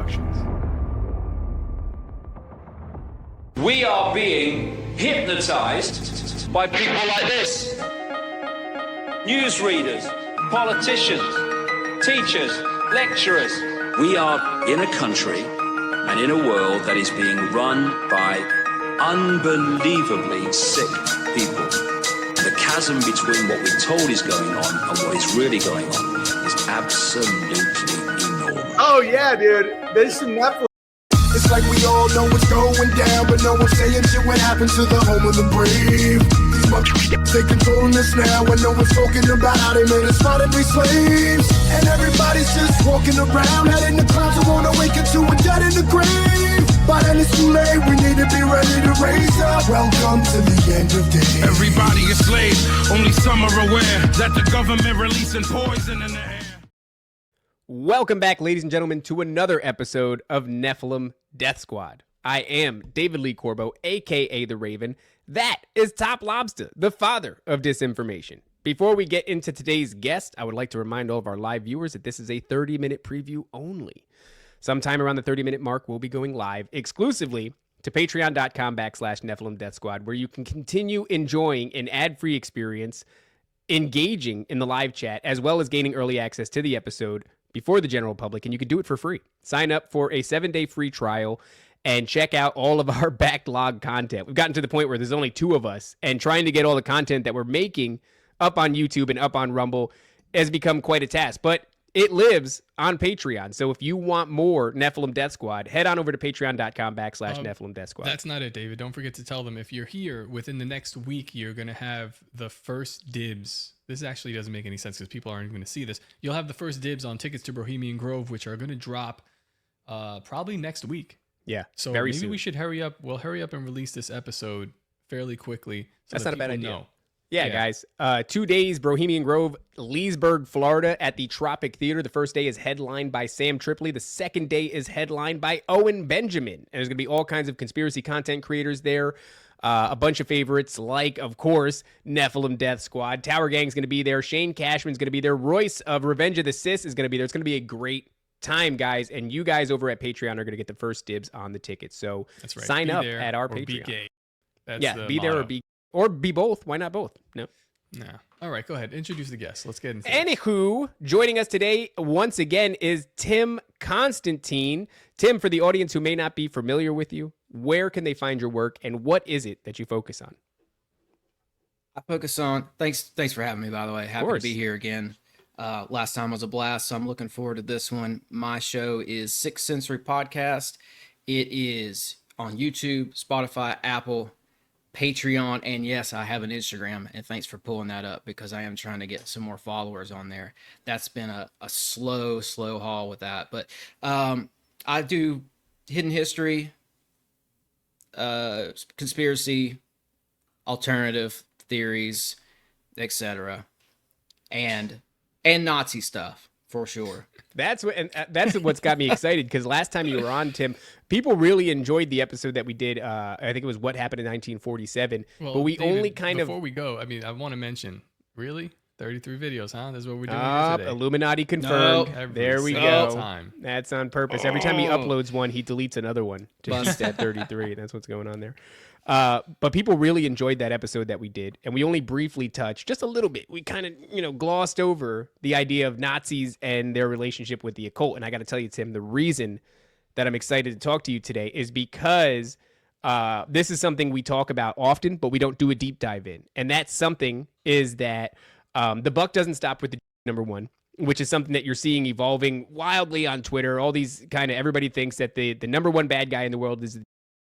Productions. We are being hypnotized by people like this. Newsreaders, politicians, teachers, lecturers. We are in a country and in a world that is being run by unbelievably sick people. The chasm between what we're told is going on and what is really going on is absolutely enormous. Oh yeah, dude. There's some Nephilim. It's like we all know what's going down, but no one's saying shit what happened to the home of the brave. These motherfuckers, they controlling us now, and no one's talking about how they made us fight and be slaves. And everybody's just walking around, heading the clouds who won't awaken to a dead in the grave. By then it's too late, we need to be ready to raise up. Welcome to the end of days. Everybody is slaves, only some are aware that the government releasing poison in the air. Welcome back, ladies and gentlemen, to another episode of Nephilim Death Squad. I am David Lee Corbo, a.k.a. The Raven. That is TopLobsta, the father of disinformation. Before we get into today's guest, I would like to remind all of our live viewers that this is a 30-minute preview only. Sometime around the 30-minute mark, we'll be going live exclusively to patreon.com/Nephilim Death Squad, where you can continue enjoying an ad-free experience, engaging in the live chat, as well as gaining early access to the episode before the general public, and you can do it for free. Sign up for a 7-day free trial and check out all of our backlog content. We've gotten to the point where there's only 2 of us, and trying to get all the content that we're making up on YouTube and up on Rumble has become quite a task, but it lives on Patreon. So if you want more Nephilim Death Squad, head on over to patreon.com/Nephilim Death Squad. That's not it, David. Don't forget to tell them if you're here within the next week, you're going to have the first dibs. This actually doesn't make any sense because people aren't going to see this. You'll have the first dibs on tickets to Bohemian Grove, which are going to drop probably next week. Yeah, so very maybe soon. we should hurry up. We'll hurry up and release this episode fairly quickly. That's not a bad idea. Know. Yeah, guys. 2 days, Bohemian Grove, Leesburg, Florida, at the Tropic Theater. The first day is headlined by Sam Tripoli. The second day is headlined by Owen Benjamin. And there's going to be all kinds of conspiracy content creators there. A bunch of favorites like, of course, Nephilim Death Squad. Tower Gang's going to be there. Shane Cashman's going to be there. Royce of Revenge of the Sis is going to be there. It's going to be a great time, guys. And you guys over at Patreon are going to get the first dibs on the tickets. So that's right. Sign be up there at our or Patreon. Be gay. That's yeah, the be motto. there or be both. Why not both? No. Nah. All right, go ahead. Introduce the guest. Let's get into it. Anywho, joining us today once again is Tim Constantine. Tim, for the audience who may not be familiar with you, where can they find your work and what is it that you focus on? I focus on, thanks for having me, by the way. Happy to be here again. Last time was a blast, so I'm looking forward to this one. My show is Sixth Sensory Podcast. It is on YouTube, Spotify, Apple, Patreon, and yes, I have an Instagram, and thanks for pulling that up because I am trying to get some more followers on there. That's been a slow haul with that, but I do hidden history, conspiracy, alternative theories, etc., and Nazi stuff for sure. That's what's got me excited, because last time you were on, Tim, people really enjoyed the episode that we did. I think it was What Happened in 1947. Well, but we David, only before we go, I mean, I want to mention, really? 33 videos, huh? That's what we're doing here today. Illuminati confirmed. Every there we single go. Time. That's on purpose. Every time he uploads one, he deletes another one to just at 33. That's what's going on there. But people really enjoyed that episode that we did, and we only briefly touched, just a little bit. We kind of, glossed over the idea of Nazis and their relationship with the occult. And I got to tell you, Tim, the reason that I'm excited to talk to you today is because this is something we talk about often, but we don't do a deep dive in. And that something is that the buck doesn't stop with the number one, which is something that you're seeing evolving wildly on Twitter. All these everybody thinks that the number one bad guy in the world is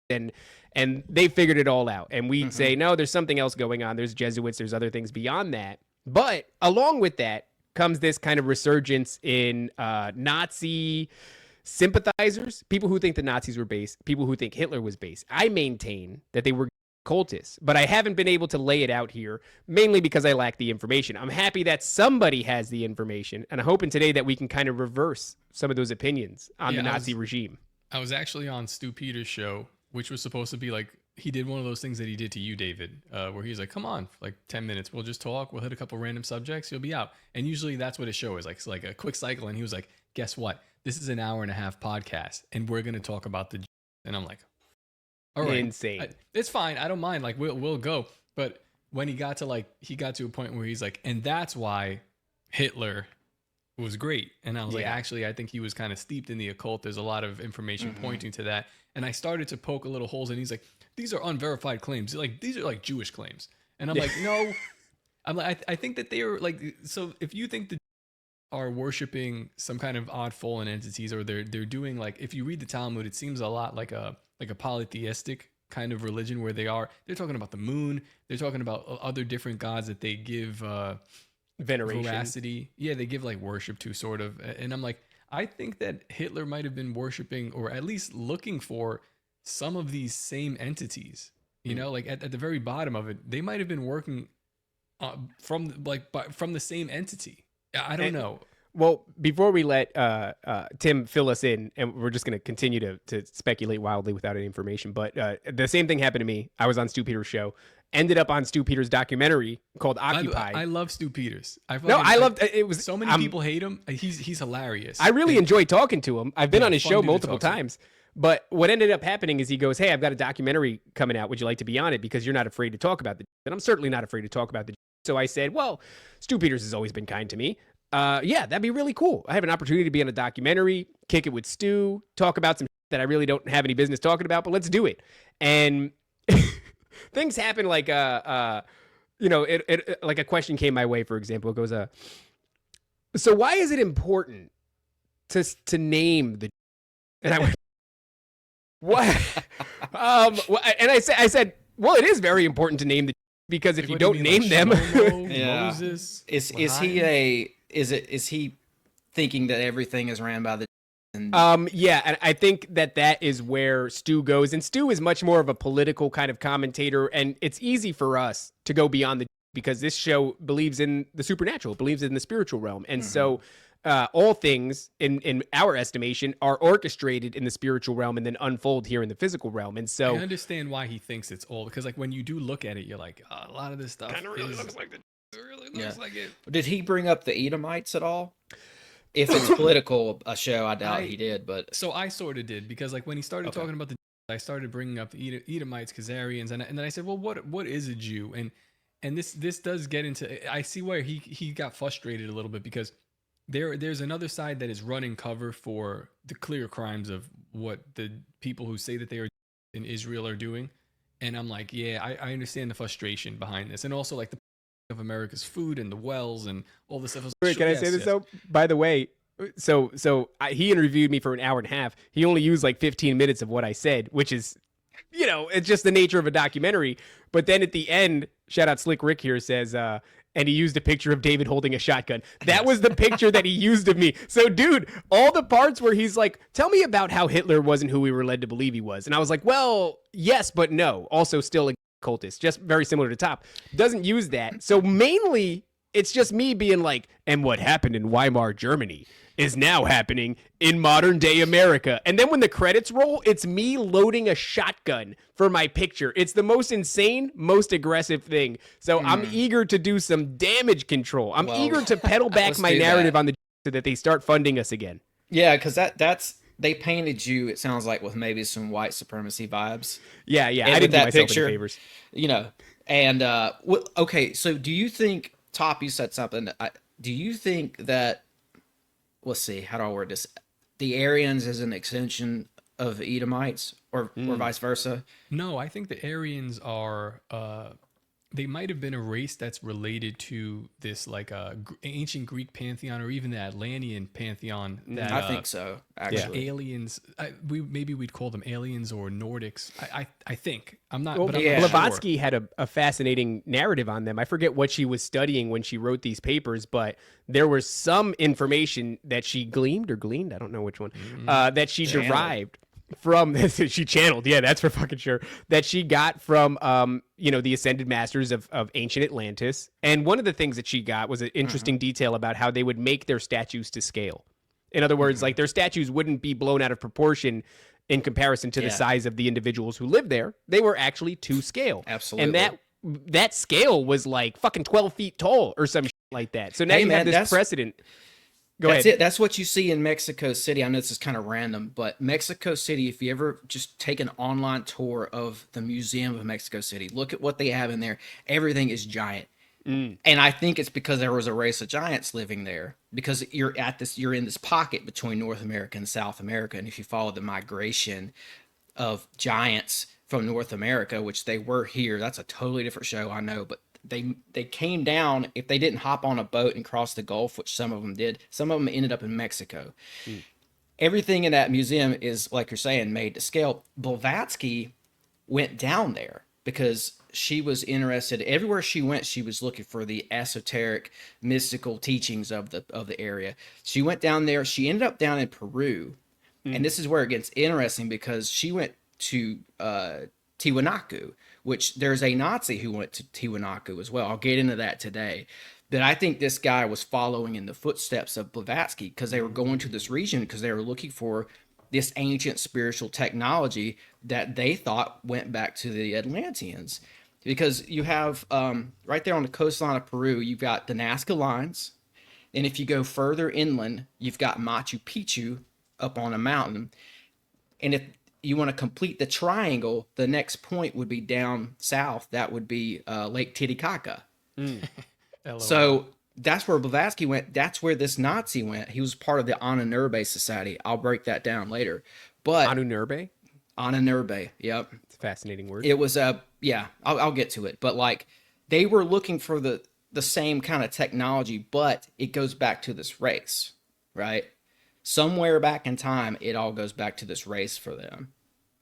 and they figured it all out. And we'd say, no, there's something else going on. There's Jesuits, there's other things beyond that. But along with that comes this kind of resurgence in Nazi sympathizers, people who think the Nazis were base, people who think Hitler was base. I maintain that they were cultists, but I haven't been able to lay it out here, mainly because I lack the information. I'm happy that somebody has the information, and I'm hoping today that we can kind of reverse some of those opinions on the Nazi regime. I was actually on Stu Peters' show, which was supposed to be like he did one of those things that he did to you, David, where he's like, come on, for like 10 minutes. We'll just talk. We'll hit a couple random subjects. You'll be out. And usually that's what his show is like. It's like a quick cycle. And he was like, guess what? This is an hour and a half podcast. And we're going to talk about the... And I'm like, all right. Insane. It's fine. I don't mind. Like, we'll go. But when he got to a point where he's like, and that's why Hitler was great. And I was like, actually, I think he was kind of steeped in the occult. There's a lot of information pointing to that. And I started to poke a little holes, and he's like, these are unverified claims. Like, these are like Jewish claims. And I'm like, no. I'm like, I think that they are like, so if you think the are worshiping some kind of odd fallen entities, or they're doing, like, if you read the Talmud, it seems a lot like a polytheistic kind of religion, where they're talking about the moon. They're talking about other different gods that they give veneration, veracity. Yeah, they give like worship to, sort of. And I'm like, I think that Hitler might have been worshiping, or at least looking for, some of these same entities. You know, like at the very bottom of it, they might have been working from the same entity. I don't know. Well, before we let Tim fill us in, and we're just going to continue to speculate wildly without any information, but the same thing happened to me. I was on Stu Peters' show, ended up on Stu Peters' documentary called Occupy. I love Stu Peters. I loved it. Was so many people hate him. He's hilarious. I really enjoy talking to him. I've been on his show multiple times. But what ended up happening is he goes, hey, I've got a documentary coming out. Would you like to be on it? Because you're not afraid to talk about the... And I'm certainly not afraid to talk about the... So I said, well, Stu Peters has always been kind to me. Yeah, that'd be really cool. I have an opportunity to be on a documentary, kick it with Stu, talk about some that I really don't have any business talking about, but let's do it. And things happen like, it like a question came my way, for example. It goes, so why is it important to name the... And I went, what? And I said, well, it is very important to name the... Because if you don't name them... Moses, is he thinking that everything is ran by the... Yeah, and I think that is where Stu goes. And Stu is much more of a political kind of commentator, and it's easy for us to go beyond the... Because this show believes in the supernatural, believes in the spiritual realm. And so all things, in our estimation, are orchestrated in the spiritual realm and then unfold here in the physical realm. And so... I understand why he thinks it's all, because like when you do look at it, you're like, a lot of this stuff kind of really looks like the... It really looks like it. Did he bring up the Edomites at all? If it's political, a show, I doubt he did. But so I sort of did, because like when he started talking about I started bringing up the Edomites, Khazarians, and then I said, well, what is a Jew? And this does get into... I see where he got frustrated a little bit, because there's another side that is running cover for the clear crimes of what the people who say that they are in Israel are doing. And I'm like, yeah, I understand the frustration behind this. And also like the of America's food and the wells and all this stuff. Wait, can I say this though? By the way, so he interviewed me for an hour and a half. He only used like 15 minutes of what I said, which is, it's just the nature of a documentary. But then at the end, shout out Slick Rick here, says, and he used a picture of David holding a shotgun. That was the picture that he used of me. So, dude, all the parts where he's like, tell me about how Hitler wasn't who we were led to believe he was. And I was like, well, yes, but no. Also still a cultist, just very similar to Top. Doesn't use that. So mainly it's just me being like, and what happened in Weimar Germany is now happening in modern day America. And then when the credits roll, it's me loading a shotgun for my picture. It's the most insane, most aggressive thing. So I'm eager to do some damage control. I'm eager to pedal back my narrative on the so that they start funding us again. Yeah, because that's they painted you, it sounds like, with maybe some white supremacy vibes. Yeah. And I didn't do that myself picture, any favors. And okay, so do you think, Top, you said something, do you think that, let's see, how do I word this? The Aryans is an extension of Edomites or vice versa? No, I think the Aryans are, they might have been a race that's related to this like ancient Greek pantheon, or even the Atlantean pantheon. That, I think so, actually. Aliens, we'd call them aliens or Nordics. I think. I'm not, well, but I'm not Blavatsky sure. had a fascinating narrative on them. I forget what she was studying when she wrote these papers, but there was some information that she gleaned, I don't know which one, that she derived from she channeled, yeah, that's for fucking sure, that she got from the ascended masters of ancient Atlantis. And one of the things that she got was an interesting detail about how they would make their statues to scale. In other words, like their statues wouldn't be blown out of proportion in comparison to the size of the individuals who lived there. They were actually to scale. Absolutely. And that scale was like fucking 12 feet tall or some shit like that. So now you have this precedent. Go ahead. It. That's what you see in Mexico City. I know this is kind of random, but Mexico City, if you ever just take an online tour of the Museum of Mexico City, look at what they have in there. Everything is giant. And I think it's because there was a race of giants living there, because you're in this pocket between North America and South America. And if you follow the migration of giants from North America, which they were here, that's a totally different show, I know, but they came down. If they didn't hop on a boat and cross the Gulf, which some of them did, some of them ended up in Mexico. Everything in that museum is, like you're saying, made to scale. Blavatsky went down there because she was interested. Everywhere she went, she was looking for the esoteric, mystical teachings of the area. She went down there. She ended up down in Peru, and this is where it gets interesting, because she went to Tiwanaku, which there's a Nazi who went to Tiwanaku as well. I'll get into that today. But I think this guy was following in the footsteps of Blavatsky, because they were going to this region because they were looking for this ancient spiritual technology that they thought went back to the Atlanteans. Because you have right there on the coastline of Peru, you've got the Nazca Lines. And if you go further inland, you've got Machu Picchu up on a mountain. And if you want to complete the triangle, the next point would be down south. That would be Lake Titicaca. So that's where Blavatsky went. That's where this Nazi went. He was part of the Ahnenerbe Society. I'll break that down later. But Ahnenerbe? Ahnenerbe, yep. It's a fascinating word. It was I'll get to it. But like, they were looking for the same kind of technology, but it goes back to this race, right? Somewhere back in time, it all goes back to this race for them.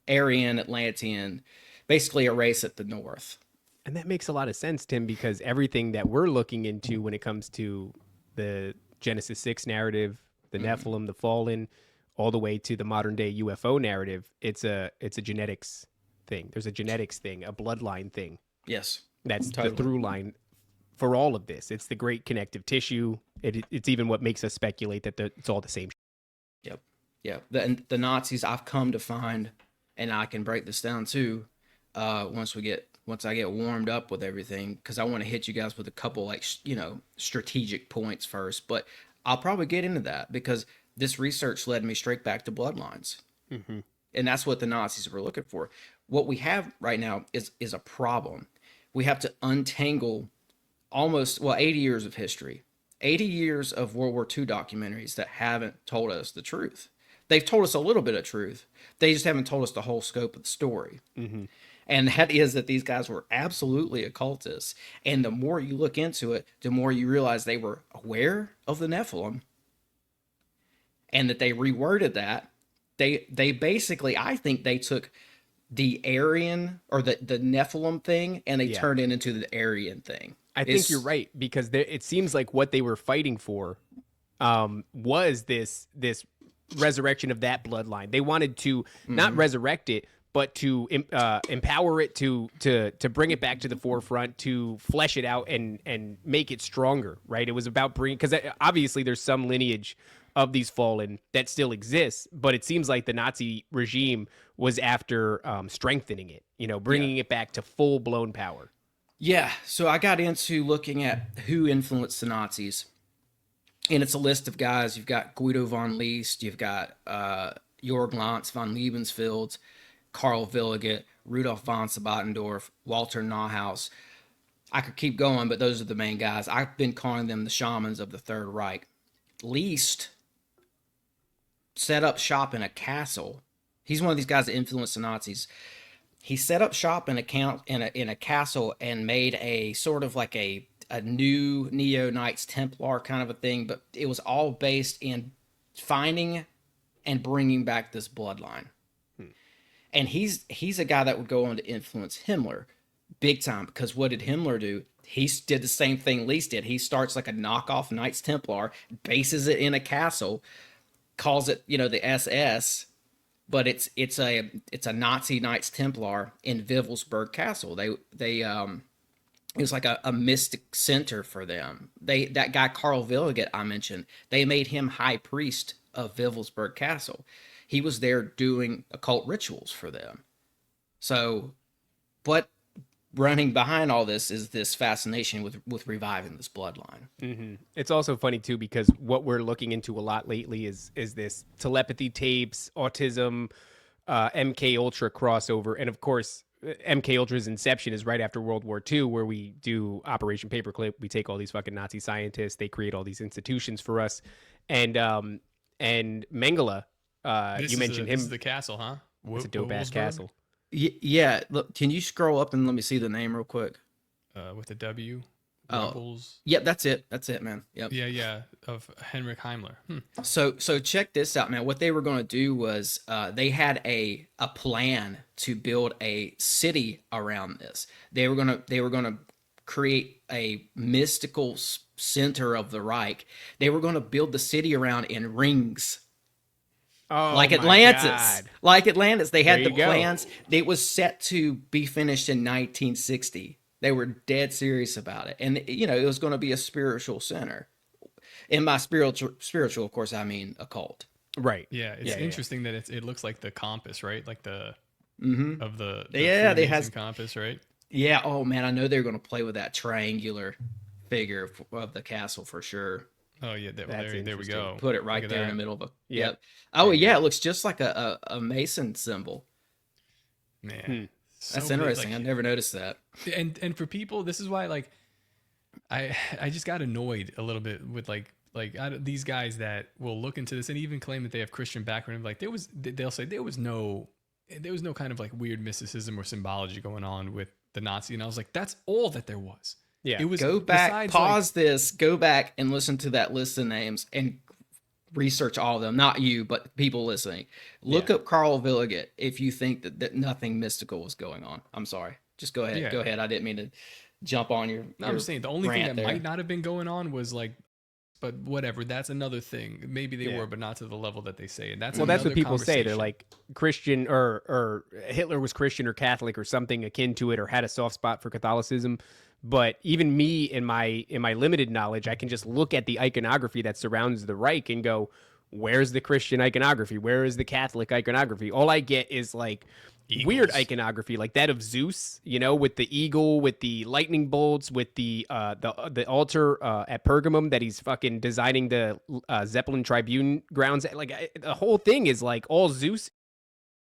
Aryan, Atlantean, basically a race at the north. And that makes a lot of sense, Tim, because everything that we're looking into when it comes to the Genesis 6 narrative, the Nephilim, the Fallen, all the way to the modern day UFO narrative, it's a genetics thing. There's a genetics thing, a bloodline thing. Yes. That's totally the through line for all of this. It's the great connective tissue. It's even what makes us speculate that it's all the same. Yep. Yeah. The Nazis, I've come to find, and I can break this down too, once I get warmed up with everything, because I want to hit you guys with a couple strategic points first, but I'll probably get into that because this research led me straight back to bloodlines. And that's what the Nazis were looking for. What we have right now is a problem. We have to untangle 80 years of history, 80 years of World War II documentaries that haven't told us the truth. They've told us a little bit of truth. They just haven't told us the whole scope of the story. And that is that these guys were absolutely occultists. And the more you look into it, the more you realize they were aware of the Nephilim, and that they reworded that. They basically, I think they took the Aryan or the Nephilim thing, and they turned it into the Aryan thing. I think you're right, because it seems like what they were fighting for was this resurrection of that bloodline. They wanted to not resurrect it, but to empower it, to bring it back to the forefront, to flesh it out and make it stronger, right? It was about bringing, because obviously there's some lineage of these fallen that still exists, but it seems like the Nazi regime was after strengthening it, bringing it back to full-blown power. Yeah, so I got into looking at who influenced the Nazis, and it's a list of guys. You've got Guido von List, you've got Jorg Lanz von Lebensfeld, Karl Williget, Rudolf von Sabbatendorf, Walter Neuhaus. I could keep going, but those are the main guys. I've been calling them the shamans of the Third Reich. List set up shop in a castle. He's one of these guys that influenced the Nazis. He set up shop in a castle and made a sort of like a new Neo-Knights Templar kind of a thing, but it was all based in finding and bringing back this bloodline. And he's a guy that would go on to influence Himmler big time, because what did Himmler do? He did the same thing List did. He starts like a knockoff Knights Templar, bases it in a castle, calls it, the SS, but it's a Nazi Knights Templar in Wewelsburg Castle. It was like a mystic center for them. That guy Karl Williget I mentioned, they made him high priest of Wewelsburg Castle. He was there doing occult rituals for them. So, but running behind all this is this fascination with reviving this bloodline. Mm-hmm. It's also funny too, because what we're looking into a lot lately is this telepathy tapes, autism, MK Ultra crossover, and of course MK Ultra's inception is right after World War II, where we do Operation Paperclip. We take all these fucking Nazi scientists, they create all these institutions for us, and Mengele, you mentioned him. This is the castle, huh? It's a dope ass castle. Yeah, look, can you scroll up and let me see the name real quick? With the W. Rebels. Yep, that's it, man. Yep. Yeah, of Heinrich Himmler. So check this out, man. What they were going to do was they had a plan to build a city around this. They were going to create a mystical center of the Reich. They were going to build the city around in rings. Oh, like Atlantis. Like Atlantis. They had the plans. It was set to be finished in 1960. They were dead serious about it. And, you know, it was going to be a spiritual center. In my spiritual, of course, I mean occult. Right. Yeah, it's interesting that it looks like the compass, right? Like the of the they has compass, right? Yeah. Oh man, I know they're going to play with that triangular figure of the castle for sure. Oh yeah, there we go. Put it right there in the middle of a. Yep. Oh yeah, it looks just like a Mason symbol. Man, that's interesting. I've never noticed that. And for people, this is why like I just got annoyed a little bit with these guys that will look into this and even claim that they have Christian background. Like they'll say there was no kind of like weird mysticism or symbology going on with the Nazi, and I was like, that's all that there was. Yeah. It was go back, pause this, go back and listen to that list of names and research all of them. Not you, but people listening. Look up Carl Villiget if you think that nothing mystical was going on. I'm sorry. Just go ahead. Yeah. Go ahead. I didn't mean to jump on your. I'm saying the only thing that might not have been going on was like, but whatever. That's another thing. Maybe they were, but not to the level that they say. And that's that's what people say. They're like Christian or Hitler was Christian or Catholic or something akin to it, or had a soft spot for Catholicism. But even me, in my limited knowledge, I can just look at the iconography that surrounds the Reich and go, where's the Christian iconography? Where is the Catholic iconography? All I get is like weird iconography, like that of Zeus, you know, with the eagle, with the lightning bolts, with the altar at Pergamum that he's fucking designing the Zeppelin Tribune grounds. Like the whole thing is like all Zeus,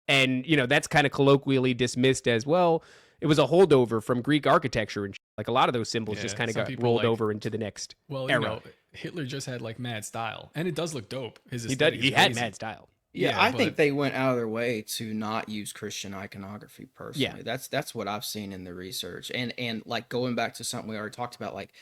and you know that's kind of colloquially dismissed as well. It was a holdover from Greek architecture, and like a lot of those symbols just kind of got rolled over into the next era. You know, Hitler just had like mad style, and it does look dope. He had mad style. Yeah, I think they went out of their way to not use Christian iconography personally. Yeah. That's what I've seen in the research. And like going back to something we already talked about, like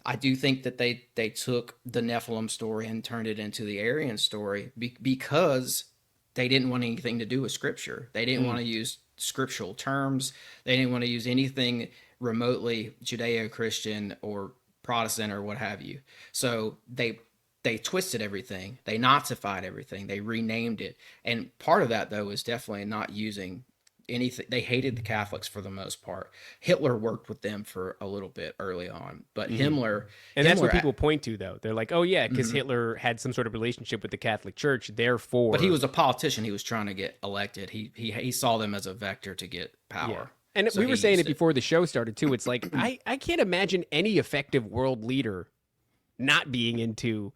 I do think that they took the Nephilim story and turned it into the Aryan story because they didn't want anything to do with scripture. They didn't want to use scriptural terms. They didn't want to use anything remotely Judeo-Christian or Protestant or what have you. So they twisted everything. They Nazified everything. They renamed it. And part of that, though, is definitely not using anything. They hated the Catholics for the most part. Hitler worked with them for a little bit early on, but Himmler... And that's what people point to, though. They're like, oh, yeah, because Hitler had some sort of relationship with the Catholic Church, therefore... But he was a politician. He was trying to get elected. He saw them as a vector to get power. Yeah. And so we were saying it before the show started, too. It's like, I can't imagine any effective world leader not being into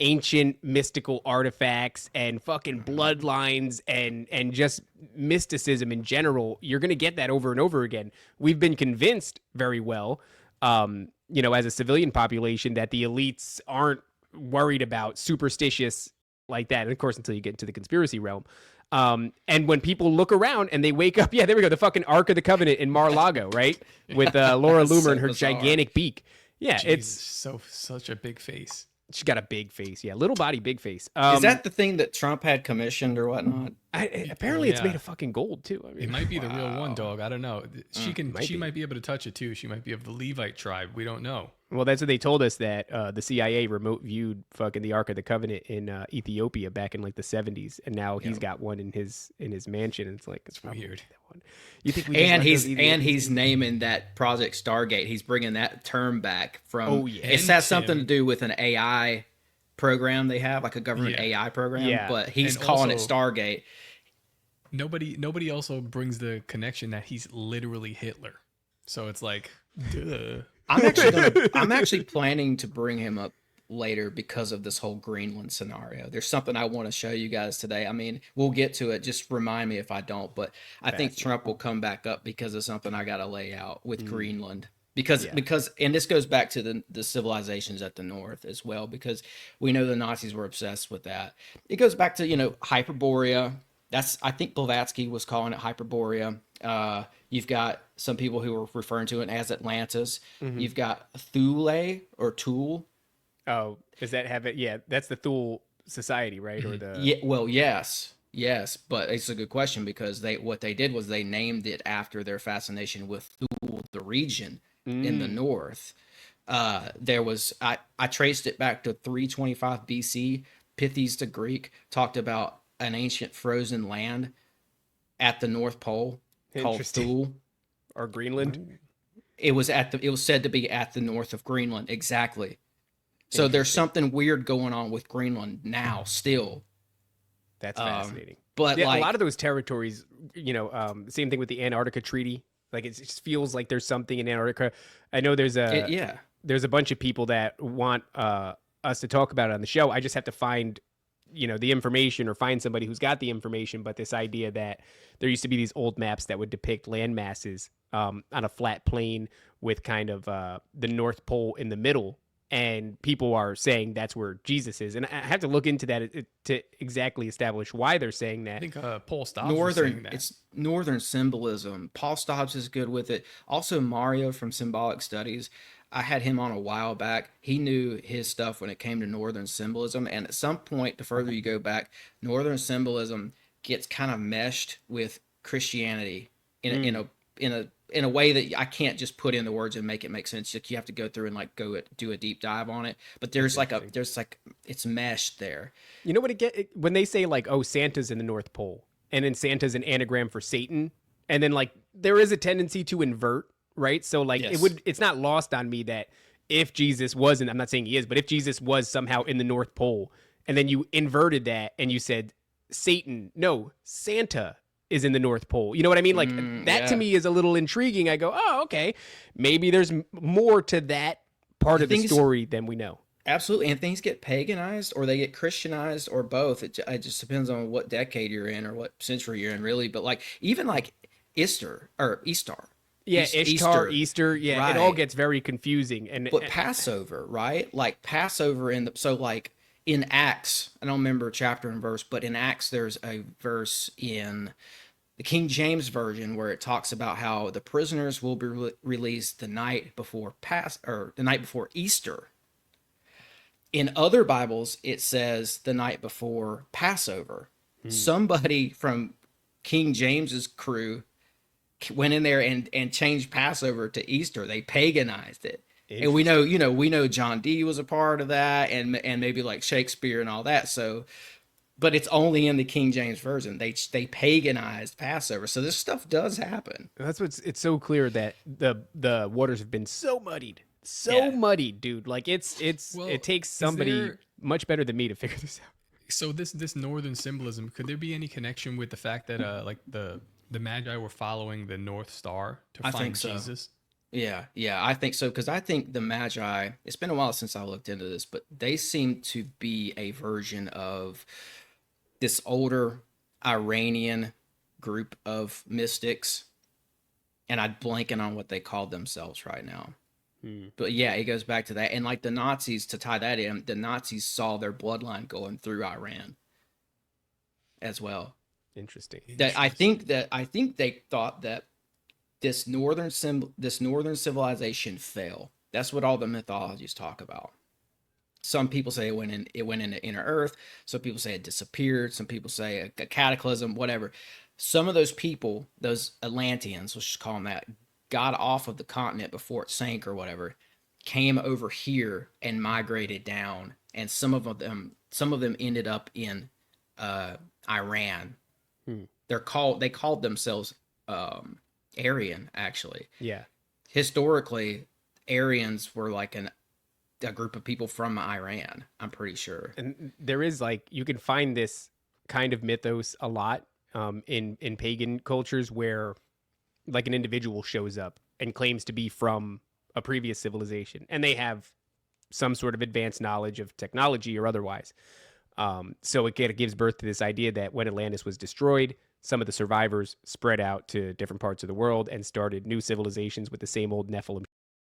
ancient mystical artifacts and fucking bloodlines and just mysticism in general. You're going to get that over and over again. We've been convinced very well, you know, as a civilian population, that the elites aren't worried about superstitious like that. And of course, until you get into the conspiracy realm. And when people look around and they wake up, there we go, the fucking Ark of the Covenant in Mar-a-Lago, right? With Laura Loomer and her gigantic beak. Yeah, Jeez, it's such a big face. She's got a big face. Yeah, little body, big face. Is that the thing that Trump had commissioned or whatnot? Apparently, it's made of fucking gold too. I mean, it might be the real one, dog. I don't know. She might be able to touch it too. She might be of the Levite tribe. We don't know. Well, that's what they told us, that the CIA remote viewed fucking the Ark of the Covenant in Ethiopia back in like the 70s, and now he's got one in his mansion. And it's like it's weird. That one. You think? He's naming that Project Stargate. He's bringing that term back from. Oh yeah. It has something to do with an AI program they have, like a government AI program, but he's And calling also, it Stargate. Nobody also brings the connection that he's literally Hitler. So it's like, duh. I'm actually planning to bring him up later because of this whole Greenland scenario. There's something I want to show you guys today. I mean, we'll get to it. Just remind me if I don't. But I think Trump will come back up because of something I got to lay out with Greenland. Because and this goes back to the civilizations at the north as well, because we know the Nazis were obsessed with that. It goes back to, Hyperborea. I think Blavatsky was calling it Hyperborea. You've got some people who are referring to it as Atlantis. You've got Thule or Tool. Oh, does that have it? Yeah, that's the Thule Society, right? Or the Yeah, well, yes, but it's a good question because what they did was they named it after their fascination with Thule, the region in the north. There was I traced it back to 325 BC. Pythes the Greek talked about an ancient frozen land at the North Pole called Thule or Greenland. It was said to be at the north of Greenland, exactly. So there's something weird going on with Greenland now still. That's fascinating. But a lot of those territories, same thing with the Antarctica Treaty. Like it just feels like there's something in Antarctica. I know there's a bunch of people that want us to talk about it on the show. I just have to find the information or find somebody who's got the information. But this idea that there used to be these old maps that would depict land masses on a flat plane with kind of the North Pole in the middle. And people are saying that's where Jesus is. And I have to look into that to exactly establish why they're saying that. I think Paul Stobbs was saying that. It's northern symbolism. Paul Stobbs is good with it. Also, Mario from Symbolic Studies. I had him on a while back. He knew his stuff when it came to northern symbolism. And at some point, the further you go back, northern symbolism gets kind of meshed with Christianity in a way that I can't just put in the words and make it make sense. You have to go through and do a deep dive on it. But there's it's meshed there. You know what when they say Santa's in the North Pole and then Santa's an anagram for Satan, and then there is a tendency to invert, right? So it's not lost on me that if Jesus wasn't, I'm not saying he is, but if Jesus was somehow in the North Pole and then you inverted that and you said Satan, no, Santa is in the North Pole. You know what I mean? That to me is a little intriguing. I go, oh, okay. Maybe there's more to that part of the story than we know. Absolutely. And things get paganized or they get Christianized or both. It just depends on what decade you're in or what century you're in, really. But even Easter. Yeah, Easter. Yeah, right. It all gets very confusing. But Passover, right? Passover in Acts, I don't remember chapter and verse, but in Acts there's a verse in the King James Version where it talks about how the prisoners will be released the night before Easter. In other Bibles, it says the night before Passover. Somebody from King James's crew went in there and changed Passover to Easter. They paganized it. And we know John Dee was a part of that, and maybe Shakespeare and all that. So, but it's only in the King James Version. They paganized Passover. So this stuff does happen. That's it's so clear that the waters have been so muddied, muddied, dude. It takes somebody much better than me to figure this out. So this northern symbolism, could there be any connection with the fact that the Magi were following the North Star to find Jesus? Yeah, I think so, because I think the Magi, it's been a while since I looked into this, but they seem to be a version of this older Iranian group of mystics, and I'm blanking on what they called themselves right now. But yeah, it goes back to that. And the Nazis, to tie that in, the Nazis saw their bloodline going through Iran as well. Interesting. I think they thought that this northern civilization fell. That's what all the mythologies talk about. Some people say it went into inner Earth. Some people say it disappeared. Some people say a cataclysm, whatever. Some of those people, those Atlanteans, let's just call them that, got off of the continent before it sank or whatever, came over here and migrated down, and some of them ended up in Iran. They called themselves Aryan, actually. Yeah. Historically, Aryans were like a group of people from Iran, I'm pretty sure. And there is like, you can find this kind of mythos a lot in pagan cultures where like an individual shows up and claims to be from a previous civilization, and they have some sort of advanced knowledge of technology or otherwise. So it kind of gives birth to this idea that when Atlantis was destroyed, some of the survivors spread out to different parts of the world and started new civilizations with the same old Nephilim,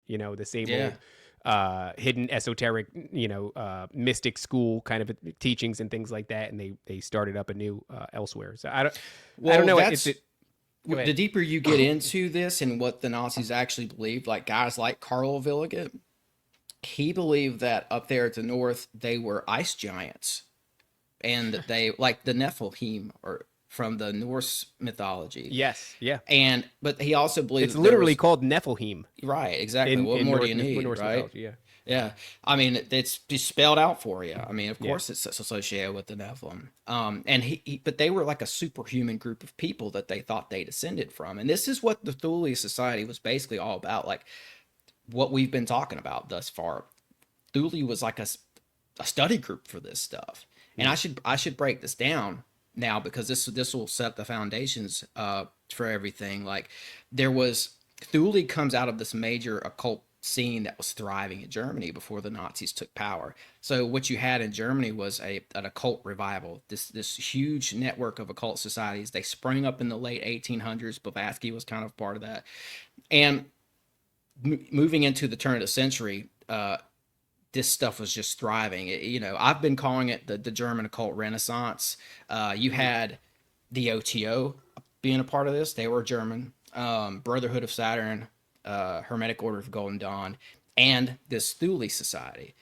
the same old hidden esoteric, mystic school kind of teachings and things like that. And they started up anew elsewhere. So I don't know. The deeper you get into this and what the Nazis actually believed, like guys like Karl Williget, he believed that up there at the north, they were ice giants. And they, like the Nephilim, or from the Norse mythology. Yes, yeah. But he also believed it's literally called Nephilim. Right, exactly. What more do you need, Norse right? mythology, yeah. Yeah, I mean, it's just spelled out for you. I mean, of course, it's associated with the Nephilim. But they were like a superhuman group of people that they thought they descended from. And this is what the Thule Society was basically all about, like what we've been talking about thus far. Thule was like a study group for this stuff. And I should break this down now, because this will set the foundations for everything. Like Thule comes out of this major occult scene that was thriving in Germany before the Nazis took power. So what you had in Germany was an occult revival, this huge network of occult societies. They sprang up in the late 1800s. Blavatsky was kind of part of that. And moving into the turn of the century, this stuff was just thriving. I've been calling it the German occult renaissance. You had the OTO being a part of this. They were German. Brotherhood of Saturn, Hermetic Order of Golden Dawn, and this Thule Society.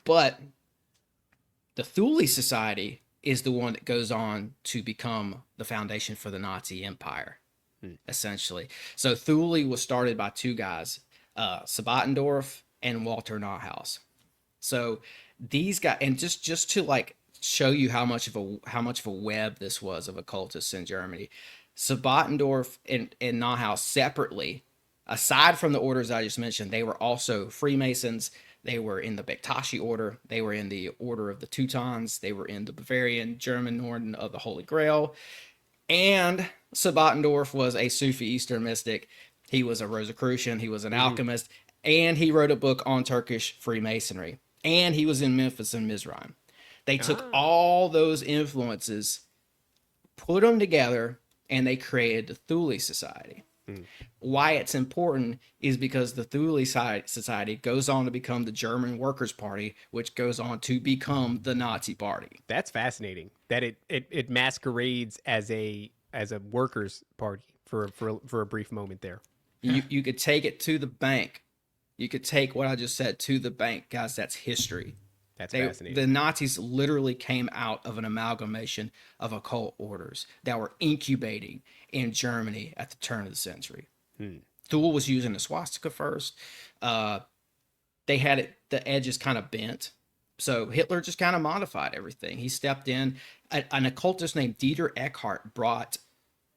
But the Thule Society is the one that goes on to become the foundation for the Nazi Empire, essentially. So Thule was started by two guys, Sabbatendorf and Walter Nauhaus. So these guys, and just to like show you how much of a web this was of occultists in Germany, Sabbatendorf and Nauhaus separately, aside from the orders I just mentioned, they were also Freemasons. They were in the Bektashi order. They were in the Order of the Teutons. They were in the Bavarian German Orden of the Holy Grail. And Sabbatendorf was a Sufi Eastern mystic. He was a Rosicrucian. He was an alchemist. And he wrote a book on Turkish Freemasonry. And he was in Memphis and Mizraim. They took all those influences, put them together, and they created the Thule Society. Why it's important is because the Thule Society goes on to become the German Workers' Party, which goes on to become the Nazi Party. That's fascinating. That it masquerades as a workers' party for a brief moment there. You could take it to the bank. You could take what I just said to the bank, guys. That's history. That's fascinating. The Nazis literally came out of an amalgamation of occult orders that were incubating in Germany at the turn of the century. Thule was using the swastika first. They had the edges kind of bent. So Hitler just kind of modified everything. He stepped in. An occultist named Dieter Eckhart brought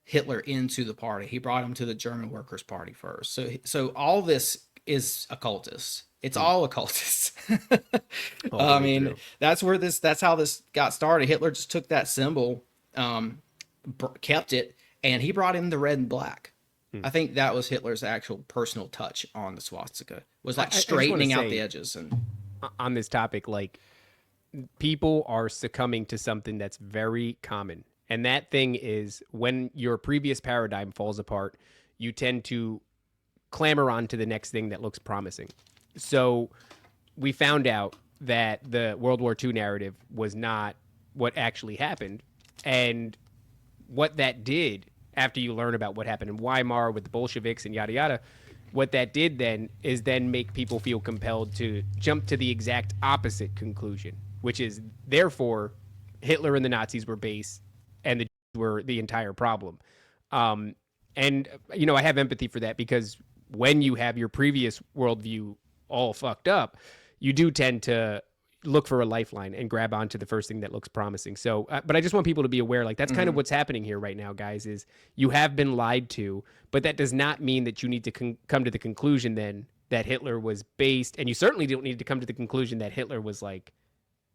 Hitler into the party. He brought him to the German Workers' Party first. So all this is occultists. It's all occultists. I mean, that's how this got started. Hitler just took that symbol, kept it, and he brought in the red and black. I think that was Hitler's actual personal touch on the swastika, was like straightening out the edges. And on this topic, like, people are succumbing to something that's very common. And that thing is, when your previous paradigm falls apart, you tend to clamor on to the next thing that looks promising. So we found out that the World War II narrative was not what actually happened. And what that did, after you learn about what happened in Weimar with the Bolsheviks and yada yada, what that did then is then make people feel compelled to jump to the exact opposite conclusion, which is, therefore, Hitler and the Nazis were base and the Jews were the entire problem. And, I have empathy for that, because when you have your previous worldview all fucked up, you do tend to look for a lifeline and grab onto the first thing that looks promising. So, but I just want people to be aware, like, that's kind of what's happening here right now, guys, is you have been lied to, but that does not mean that you need to come to the conclusion then that Hitler was based, and you certainly don't need to come to the conclusion that Hitler was like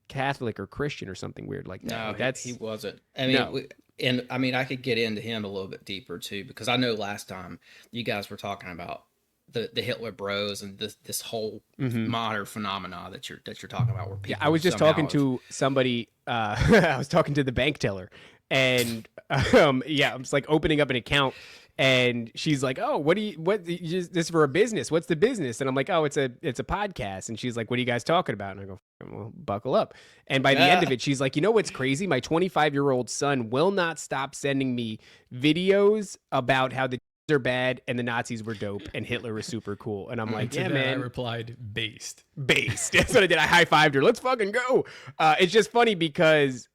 Catholic or Christian or something weird like that. No, like he wasn't. I mean, I could get into him a little bit deeper too, because I know last time you guys were talking about the Hitler Bros and this whole modern phenomena that you're talking about. Where people I was just talking to somebody. I was talking to the bank teller, and I'm just like opening up an account. And she's like, "Oh, this for a business? What's the business?" And I'm like, "Oh, it's a podcast." And she's like, "What are you guys talking about?" And I go, "Well, buckle up." And by the end of it, she's like, "You know what's crazy? My 25-year-old son will not stop sending me videos about how the are bad and the Nazis were dope and Hitler was super cool." And I'm like, "Yeah, man." I replied, "Based." That's what I did. I high-fived her. Let's fucking go. It's just funny because,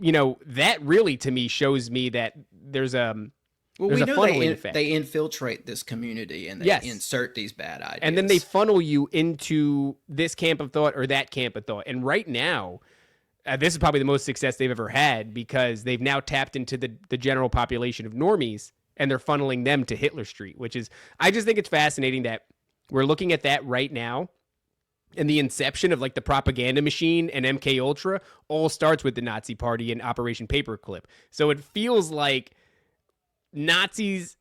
that really to me shows me that there's Well, There's we a know funneling effect. they infiltrate this community and they insert these bad ideas. And then they funnel you into this camp of thought or that camp of thought. And right now, this is probably the most success they've ever had because they've now tapped into the general population of normies and they're funneling them to Hitler Street, which is, I just think it's fascinating that we're looking at that right now. And the inception of like the propaganda machine and MK Ultra all starts with the Nazi Party and Operation Paperclip. So it feels like Nazis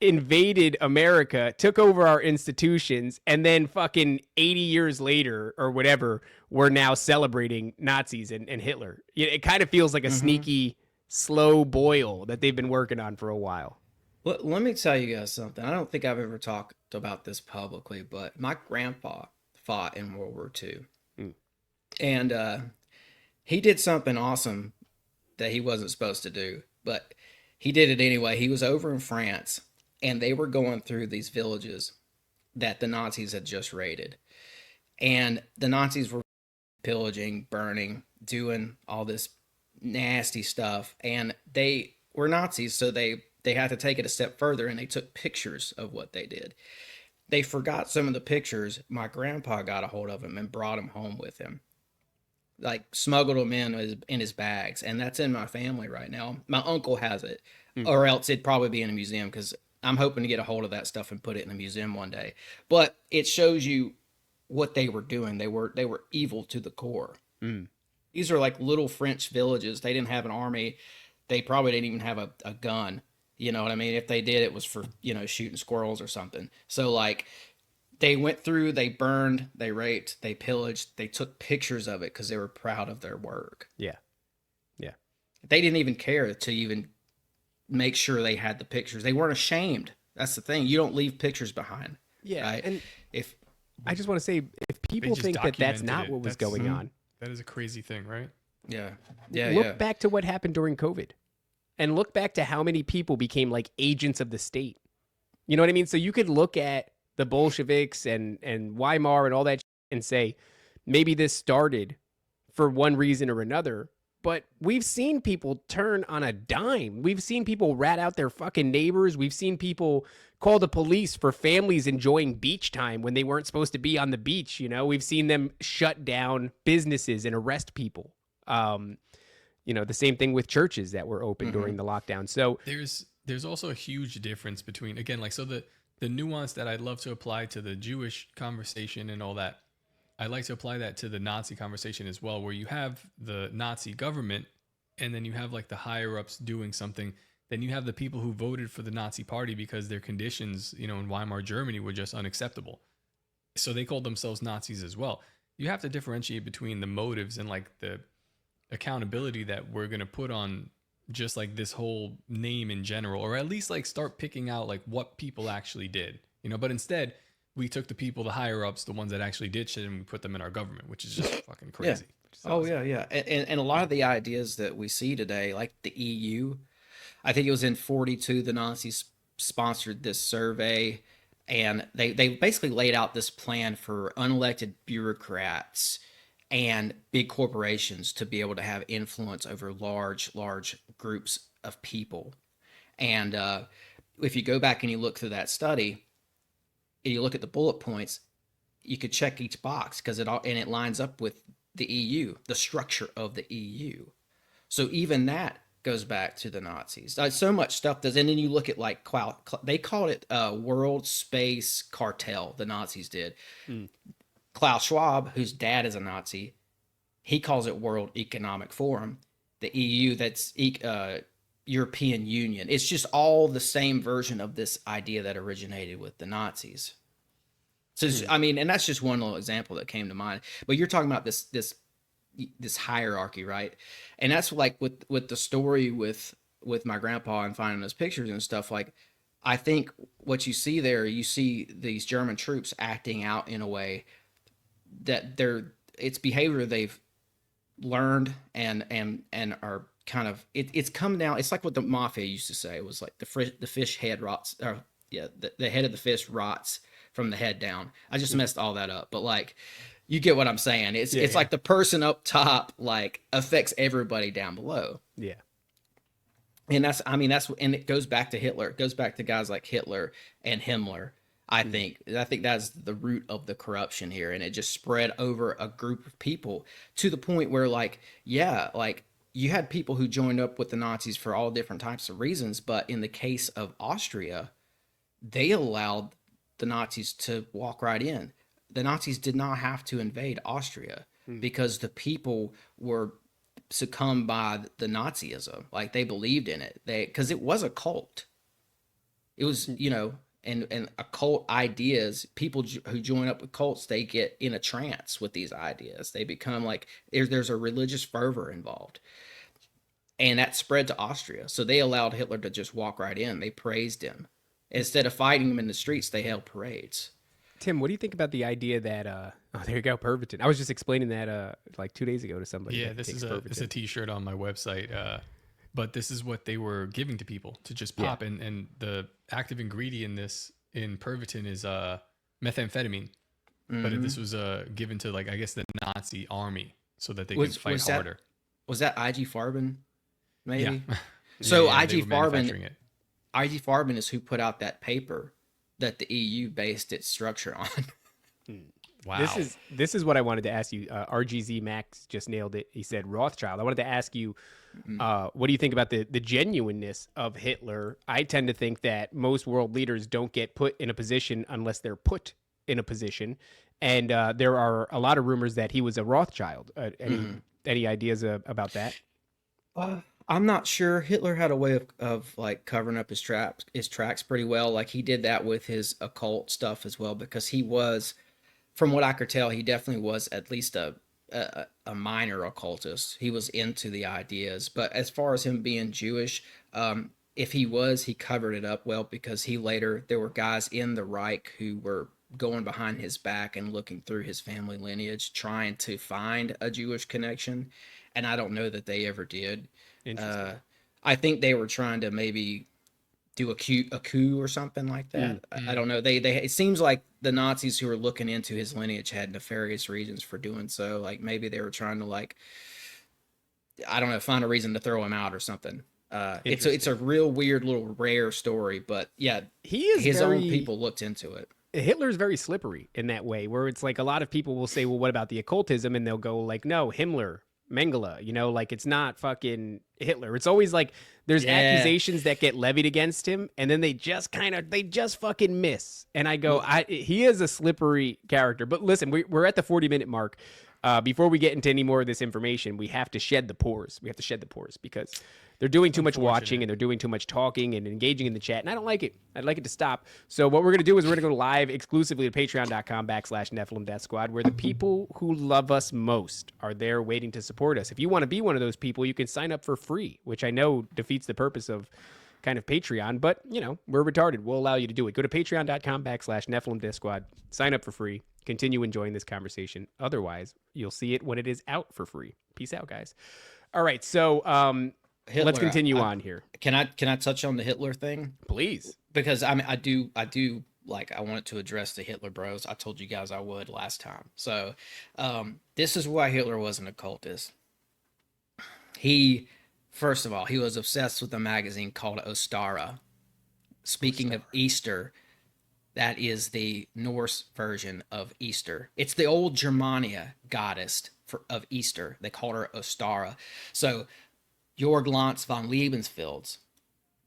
invaded America, took over our institutions, and then fucking 80 years later or whatever, we're now celebrating Nazis and Hitler. It kind of feels like a sneaky, slow boil that they've been working on for a while. Well, let me tell you guys something. I don't think I've ever talked about this publicly, but my grandpa fought in World War II. And he did something awesome that he wasn't supposed to do, but he did it anyway. He was over in France, and they were going through these villages that the Nazis had just raided. And the Nazis were pillaging, burning, doing all this nasty stuff. And they were Nazis, so they had to take it a step further, and they took pictures of what they did. They forgot some of the pictures. My grandpa got a hold of them and brought them home with him. Like smuggled them in his bags, and that's in my family right now. My uncle has it, or else it'd probably be in a museum because I'm hoping to get a hold of that stuff and put it in a museum one day. But it shows you what they were doing. They were evil to the core. These are like little French villages. They didn't have an army. They probably didn't even have a gun. You know what I mean? If they did, it was for shooting squirrels or something. So like, they went through, they burned, they raped, they pillaged, they took pictures of it because they were proud of their work. Yeah. They didn't even care to even make sure they had the pictures. They weren't ashamed. That's the thing. You don't leave pictures behind. Yeah. Right? And if I just want to say, if people think that that's not what was going on. That is a crazy thing, right? Look back to what happened during COVID. And look back to how many people became like agents of the state. You know what I mean? So you could look at the Bolsheviks and Weimar and all that and say, maybe this started for one reason or another, but we've seen people turn on a dime. We've seen people rat out their fucking neighbors. We've seen people call the police for families enjoying beach time when they weren't supposed to be on the beach. We've seen them shut down businesses and arrest people. The same thing with churches that were open during the lockdown. So there's also a huge difference between, again, like, so the nuance that I'd love to apply to the Jewish conversation and all that, I like to apply that to the Nazi conversation as well, where you have the Nazi government and then you have like the higher ups doing something. Then you have the people who voted for the Nazi party because their conditions, in Weimar Germany were just unacceptable. So they called themselves Nazis as well. You have to differentiate between the motives and like the accountability that we're going to put on just like this whole name in general, or at least like start picking out like what people actually did, but instead we took the people, the higher ups, the ones that actually did shit, and we put them in our government, which is just fucking crazy. Yeah. And a lot of the ideas that we see today, like the EU, I think it was in 42, the Nazis sponsored this survey, and they basically laid out this plan for unelected bureaucrats and big corporations to be able to have influence over large groups of people. And if you go back and you look through that study, and you look at the bullet points, you could check each box because it lines up with the EU, the structure of the EU. So even that goes back to the Nazis. So much stuff does. And then you look at like, they called it World Space Cartel, the Nazis did. Klaus Schwab, whose dad is a Nazi, he calls it World Economic Forum. The EU, that's European Union. It's just all the same version of this idea that originated with the Nazis. So, I mean, and that's just one little example that came to mind. But you're talking about this hierarchy, right? And that's like with the story with my grandpa and finding those pictures and stuff. Like, I think what you see there, you see these German troops acting out in a way that it's behavior they've learned and are kind of it's come down. It's like what the mafia used to say. It was like the fish head rots, or the head of the fish rots from the head down. I just messed all that up, but like, you get what I'm saying. It's like the person up top like affects everybody down below. Yeah. And and it goes back to Hitler. It goes back to guys like Hitler and Himmler. I think that's the root of the corruption here, and it just spread over a group of people to the point where, like, you had people who joined up with the Nazis for all different types of reasons, but in the case of Austria, they allowed the Nazis to walk right in. The Nazis did not have to invade Austria because the people were succumbed by the Nazism. Like, they believed in it. Because it was a cult. It was, and occult ideas, people who join up with cults, they get in a trance with these ideas. They become like, there's a religious fervor involved. And that spread to Austria. So they allowed Hitler to just walk right in. They praised him. Instead of fighting him in the streets, they held parades. Tim, what do you think about the idea that, there you go, Pervitin. I was just explaining that like 2 days ago to somebody. Yeah, this is a t-shirt on my website. But this is what they were giving to people to just pop. And the active ingredient in Pervitin is methamphetamine. Mm-hmm. But this was given to, like, I guess, the Nazi army so that they could fight harder. Was that IG Farben, maybe? Yeah. So IG Farben is who put out that paper that the EU based its structure on. Wow. This is what I wanted to ask you. RGZ Max just nailed it. He said Rothschild. I wanted to ask you, what do you think about the genuineness of Hitler? I tend to think that most world leaders don't get put in a position unless they're put in a position. And there are a lot of rumors that he was a Rothschild. Any ideas about that? I'm not sure. Hitler had a way of like covering up his tracks pretty well. Like, he did that with his occult stuff as well, because he was, from what I could tell, he definitely was at least a minor occultist. He was into the ideas. But as far as him being Jewish, if he covered it up well, because there were guys in the Reich who were going behind his back and looking through his family lineage, trying to find a Jewish connection. And I don't know that they ever did. I think they were trying to maybe do a coup or something like that. I don't know. It seems like the Nazis who were looking into his lineage had nefarious reasons for doing so. Like, maybe they were trying to, like, I don't know, find a reason to throw him out or something. It's a real weird little rare story, but yeah, his own people looked into it. Hitler's very slippery in that way, where it's like a lot of people will say, well, what about the occultism? And they'll go like, no, Himmler, Mengele, like, it's not fucking Hitler. It's always like there's accusations that get levied against him, and then they just fucking miss. And I go, he is a slippery character. But listen, we're at the 40-minute mark. Before we get into any more of this information, we have to shed the pores. Because they're doing too much watching, and they're doing too much talking and engaging in the chat. And I don't like it. I'd like it to stop. So what we're going to do is we're going to go live exclusively to patreon.com/Nephilim Death Squad, where the people who love us most are there waiting to support us. If you want to be one of those people, you can sign up for free, which I know defeats the purpose of kind of Patreon, but we're retarded. We'll allow you to do it. Go to patreon.com/Nephilim Death Squad, sign up for free, continue enjoying this conversation. Otherwise, you'll see it when it is out for free. Peace out, guys. All right. So, Hitler, let's continue on here. Can I touch on the Hitler thing? Please. Because I do like, I wanted to address the Hitler bros. I told you guys I would last time. So, this is why Hitler was an occultist. First of all, he was obsessed with a magazine called Ostara. Speaking of Easter, that is the Norse version of Easter. It's the old Germania goddess of Easter. They called her Ostara. So Jorg Lanz von Lebensfeld,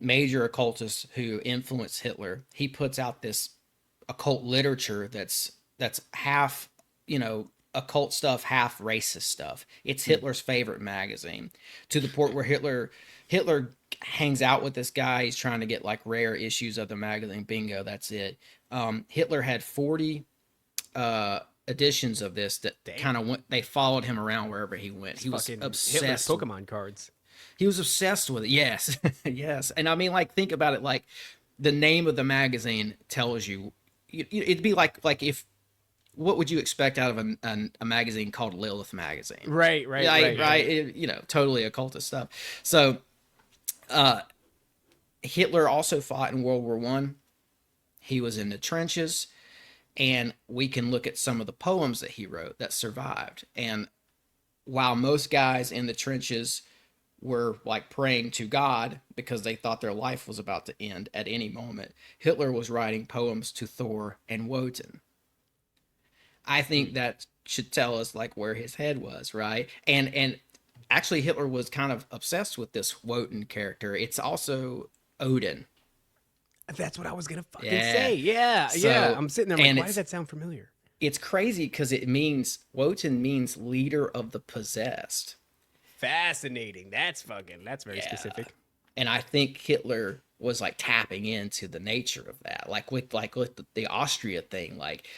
major occultist who influenced Hitler, he puts out this occult literature that's half, occult stuff, half racist stuff. It's Hitler's favorite magazine, to the point where Hitler hangs out with this guy. He's trying to get like rare issues of the magazine. Bingo, that's it. Hitler had 40 editions of this that kind of went. They followed him around wherever he went. He was obsessed. Hitler's Pokemon cards. He was obsessed with it. Yes, yes. And I mean, like, think about it. Like, the name of the magazine tells you. It'd be like if. What would you expect out of a magazine called Lilith Magazine? Right. It, totally occultist stuff. So, Hitler also fought in World War I. He was in the trenches, and we can look at some of the poems that he wrote that survived. And while most guys in the trenches were like praying to God because they thought their life was about to end at any moment, Hitler was writing poems to Thor and Wotan. I think that should tell us like where his head was, right? And actually Hitler was kind of obsessed with this Wotan character. It's also Odin. That's what I was gonna fucking say. Yeah. I'm sitting there like, why does that sound familiar? It's crazy because Wotan means leader of the possessed. Fascinating. That's very specific. And I think Hitler was like tapping into the nature of that, like with the Austria thing, like.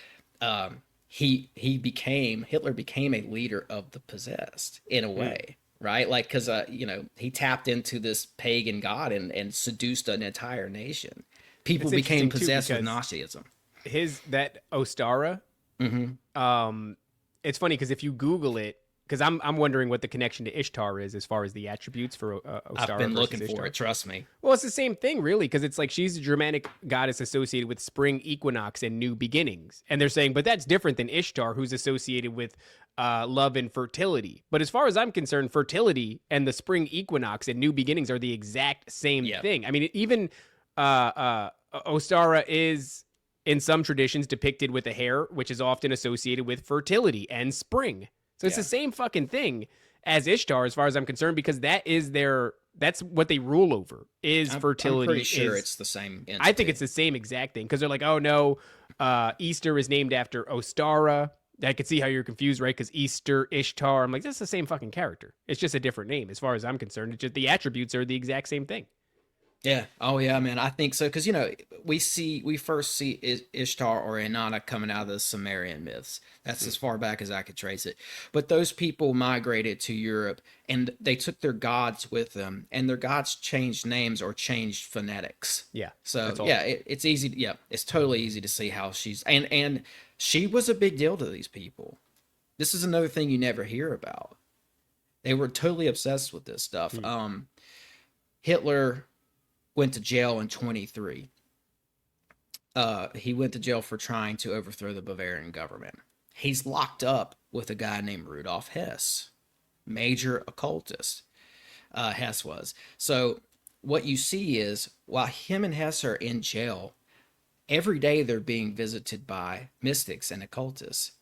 Hitler became a leader of the possessed in a way, right? Like, because he tapped into this pagan god and seduced an entire nation. People became possessed with Nazism. That Ostara. It's funny because if you Google it, because I'm wondering what the connection to Ishtar is as far as the attributes for Ostara. I've been looking Ishtar. for it, trust me. Well, it's the same thing, really, because it's like she's a Germanic goddess associated with spring equinox and new beginnings. And they're saying, but that's different than Ishtar, who's associated with love and fertility. But as far as I'm concerned, fertility and the spring equinox and new beginnings are the exact same thing. I mean, even Ostara is, in some traditions, depicted with a hair, which is often associated with fertility and spring. So it's the same fucking thing as Ishtar, as far as I'm concerned, because that's what they rule over is fertility. I'm pretty sure it's the same entity. I think it's the same exact thing, because they're like, oh no, Easter is named after Ostara. I could see how you're confused, right? Because Easter, Ishtar, I'm like, that's the same fucking character. It's just a different name, as far as I'm concerned. It's just the attributes are the exact same thing. Yeah. Oh, yeah, man. I think so. Because, we first see Ishtar or Inanna coming out of the Sumerian myths. That's as far back as I could trace it. But those people migrated to Europe, and they took their gods with them, and their gods changed names or changed phonetics. Yeah. So, it's easy. Yeah, it's totally easy to see how she's... And she was a big deal to these people. This is another thing you never hear about. They were totally obsessed with this stuff. Hitler went to jail in 1923. He went to jail for trying to overthrow the Bavarian government. He's locked up with a guy named Rudolf Hess, major occultist. Hess was. So what you see is, while him and Hess are in jail, every day they're being visited by mystics and occultists.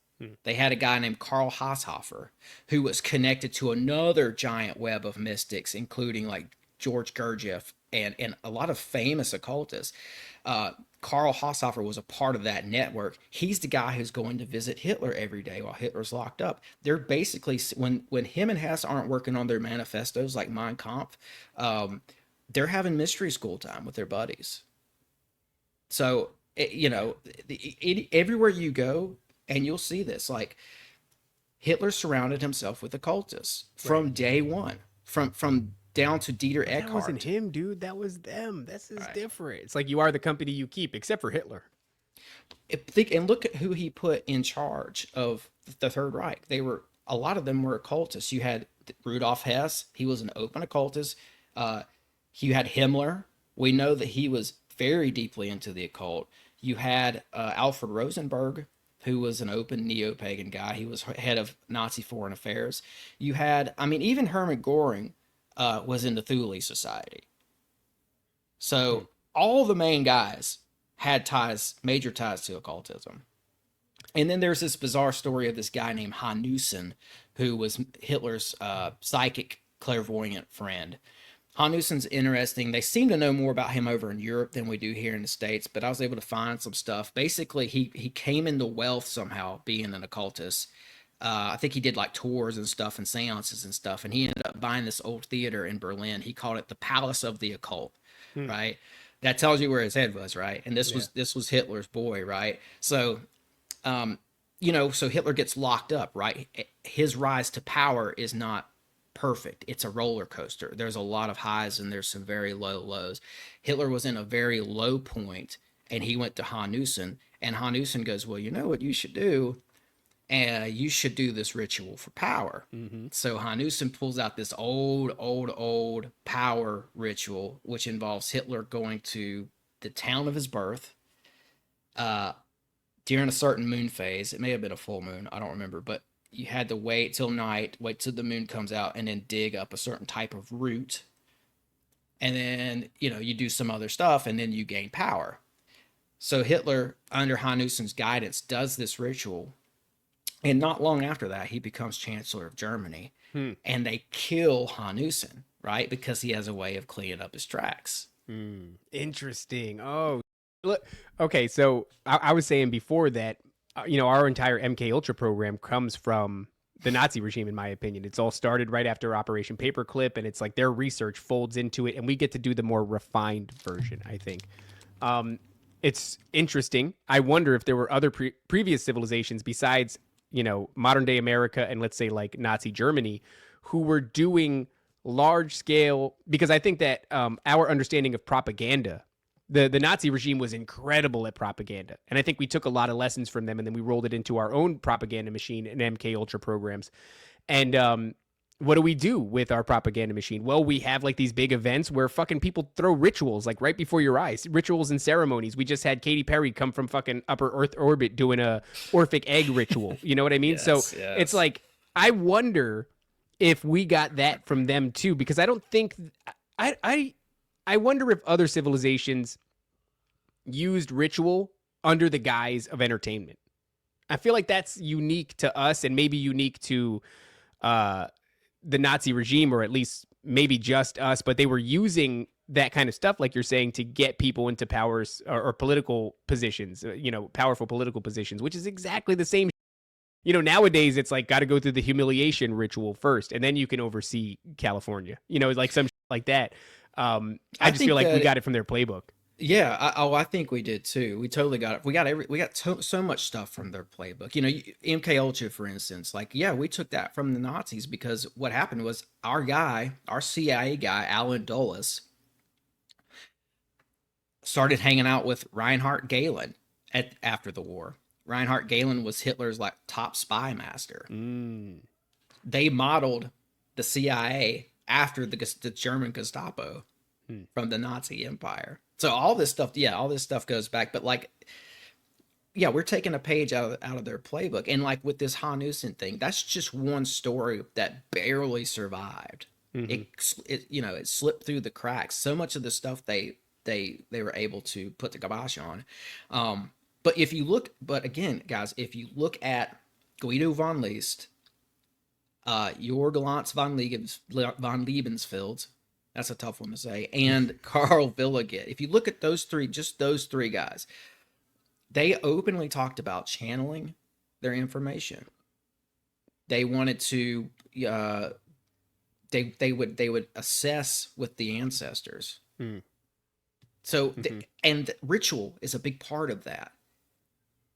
They had a guy named Karl Hasshofer, who was connected to another giant web of mystics, including like George Gurdjieff and a lot of famous occultists. Karl Hasshofer was a part of that network. He's the guy who's going to visit Hitler every day while Hitler's locked up. They're basically, when him and Hess aren't working on their manifestos like Mein Kampf, they're having mystery school time with their buddies. So, everywhere you go, and you'll see this, like, Hitler surrounded himself with occultists from day one, from down to Dieter Eckhart. That wasn't him, dude. That was them. This is different. It's like you are the company you keep, except for Hitler. And look at who he put in charge of the Third Reich. A lot of them were occultists. You had Rudolf Hess. He was an open occultist. You had Himmler. We know that he was very deeply into the occult. You had Alfred Rosenberg, who was an open neo-pagan guy. He was head of Nazi foreign affairs. You had, even Hermann Göring was in the Thule Society. So all the main guys had major ties to occultism. And then there's this bizarre story of this guy named Hanussen, who was Hitler's psychic clairvoyant friend. Hanussen's interesting. They seem to know more about him over in Europe than we do here in the States, but I was able to find some stuff. Basically, he came into wealth somehow being an occultist. I think he did like tours and stuff and seances and stuff, and he ended up buying this old theater in Berlin. He called it the Palace of the Occult, right? That tells you where his head was, right? And this was Hitler's boy, right? So, so Hitler gets locked up, right? His rise to power is not perfect. It's a roller coaster. There's a lot of highs and there's some very low lows. Hitler was in a very low point, and he went to Hanussen, and Hanussen goes, well, you know what you should do? You should do this ritual for power. So Hanussen pulls out this old power ritual, which involves Hitler going to the town of his birth during a certain moon phase. It may have been a full moon, I don't remember, but you had to wait till night, wait till the moon comes out, and then dig up a certain type of root. And then, you do some other stuff, and then you gain power. So Hitler, under Hanussen's guidance, does this ritual. And not long after that, he becomes Chancellor of Germany. And they kill Hanussen, right? Because he has a way of cleaning up his tracks. Interesting. Oh, look. Okay, so I was saying before that, our entire MK Ultra program comes from the Nazi regime, in my opinion. It's all started right after Operation Paperclip, and it's like their research folds into it, and we get to do the more refined version, I think. It's interesting. I wonder if there were other previous civilizations besides modern day America and let's say like Nazi Germany, who were doing large scale, because I think that our understanding of propaganda, the Nazi regime was incredible at propaganda. And I think we took a lot of lessons from them, and then we rolled it into our own propaganda machine and MK Ultra programs. And what do we do with our propaganda machine? Well, we have like these big events where fucking people throw rituals like right before your eyes, rituals and ceremonies. We just had Katy Perry come from fucking upper Earth orbit doing a Orphic egg ritual. You know what I mean? It's like, I wonder if we got that from them too, because I don't think I wonder if other civilizations used ritual under the guise of entertainment. I feel like that's unique to us and maybe unique to the Nazi regime, or at least maybe just us, but they were using that kind of stuff, like you're saying, to get people into powers or political positions, powerful political positions, which is exactly the same. Nowadays it's like got to go through the humiliation ritual first, and then you can oversee California, like some like that. I just feel like we got it from their playbook. Yeah, I think we did too. We totally got it. We got so much stuff from their playbook. MK Ultra, for instance, we took that from the Nazis, because what happened was our CIA guy, Alan Dulles, started hanging out with Reinhard Gehlen after the war. Reinhard Gehlen was Hitler's top spy master. They modeled the CIA after the German Gestapo from the Nazi Empire. So all this stuff goes back, but we're taking a page out of their playbook. And with this Hanussen thing, that's just one story that barely survived. It slipped through the cracks. So much of the stuff they were able to put the kibosh on. But again, guys, if you look at Guido von List, Jorg von Liebensfeld, that's a tough one to say, and Carl Williget. If you look at those three guys, they openly talked about channeling their information. They wanted to, they would assess with the ancestors. So, and ritual is a big part of that.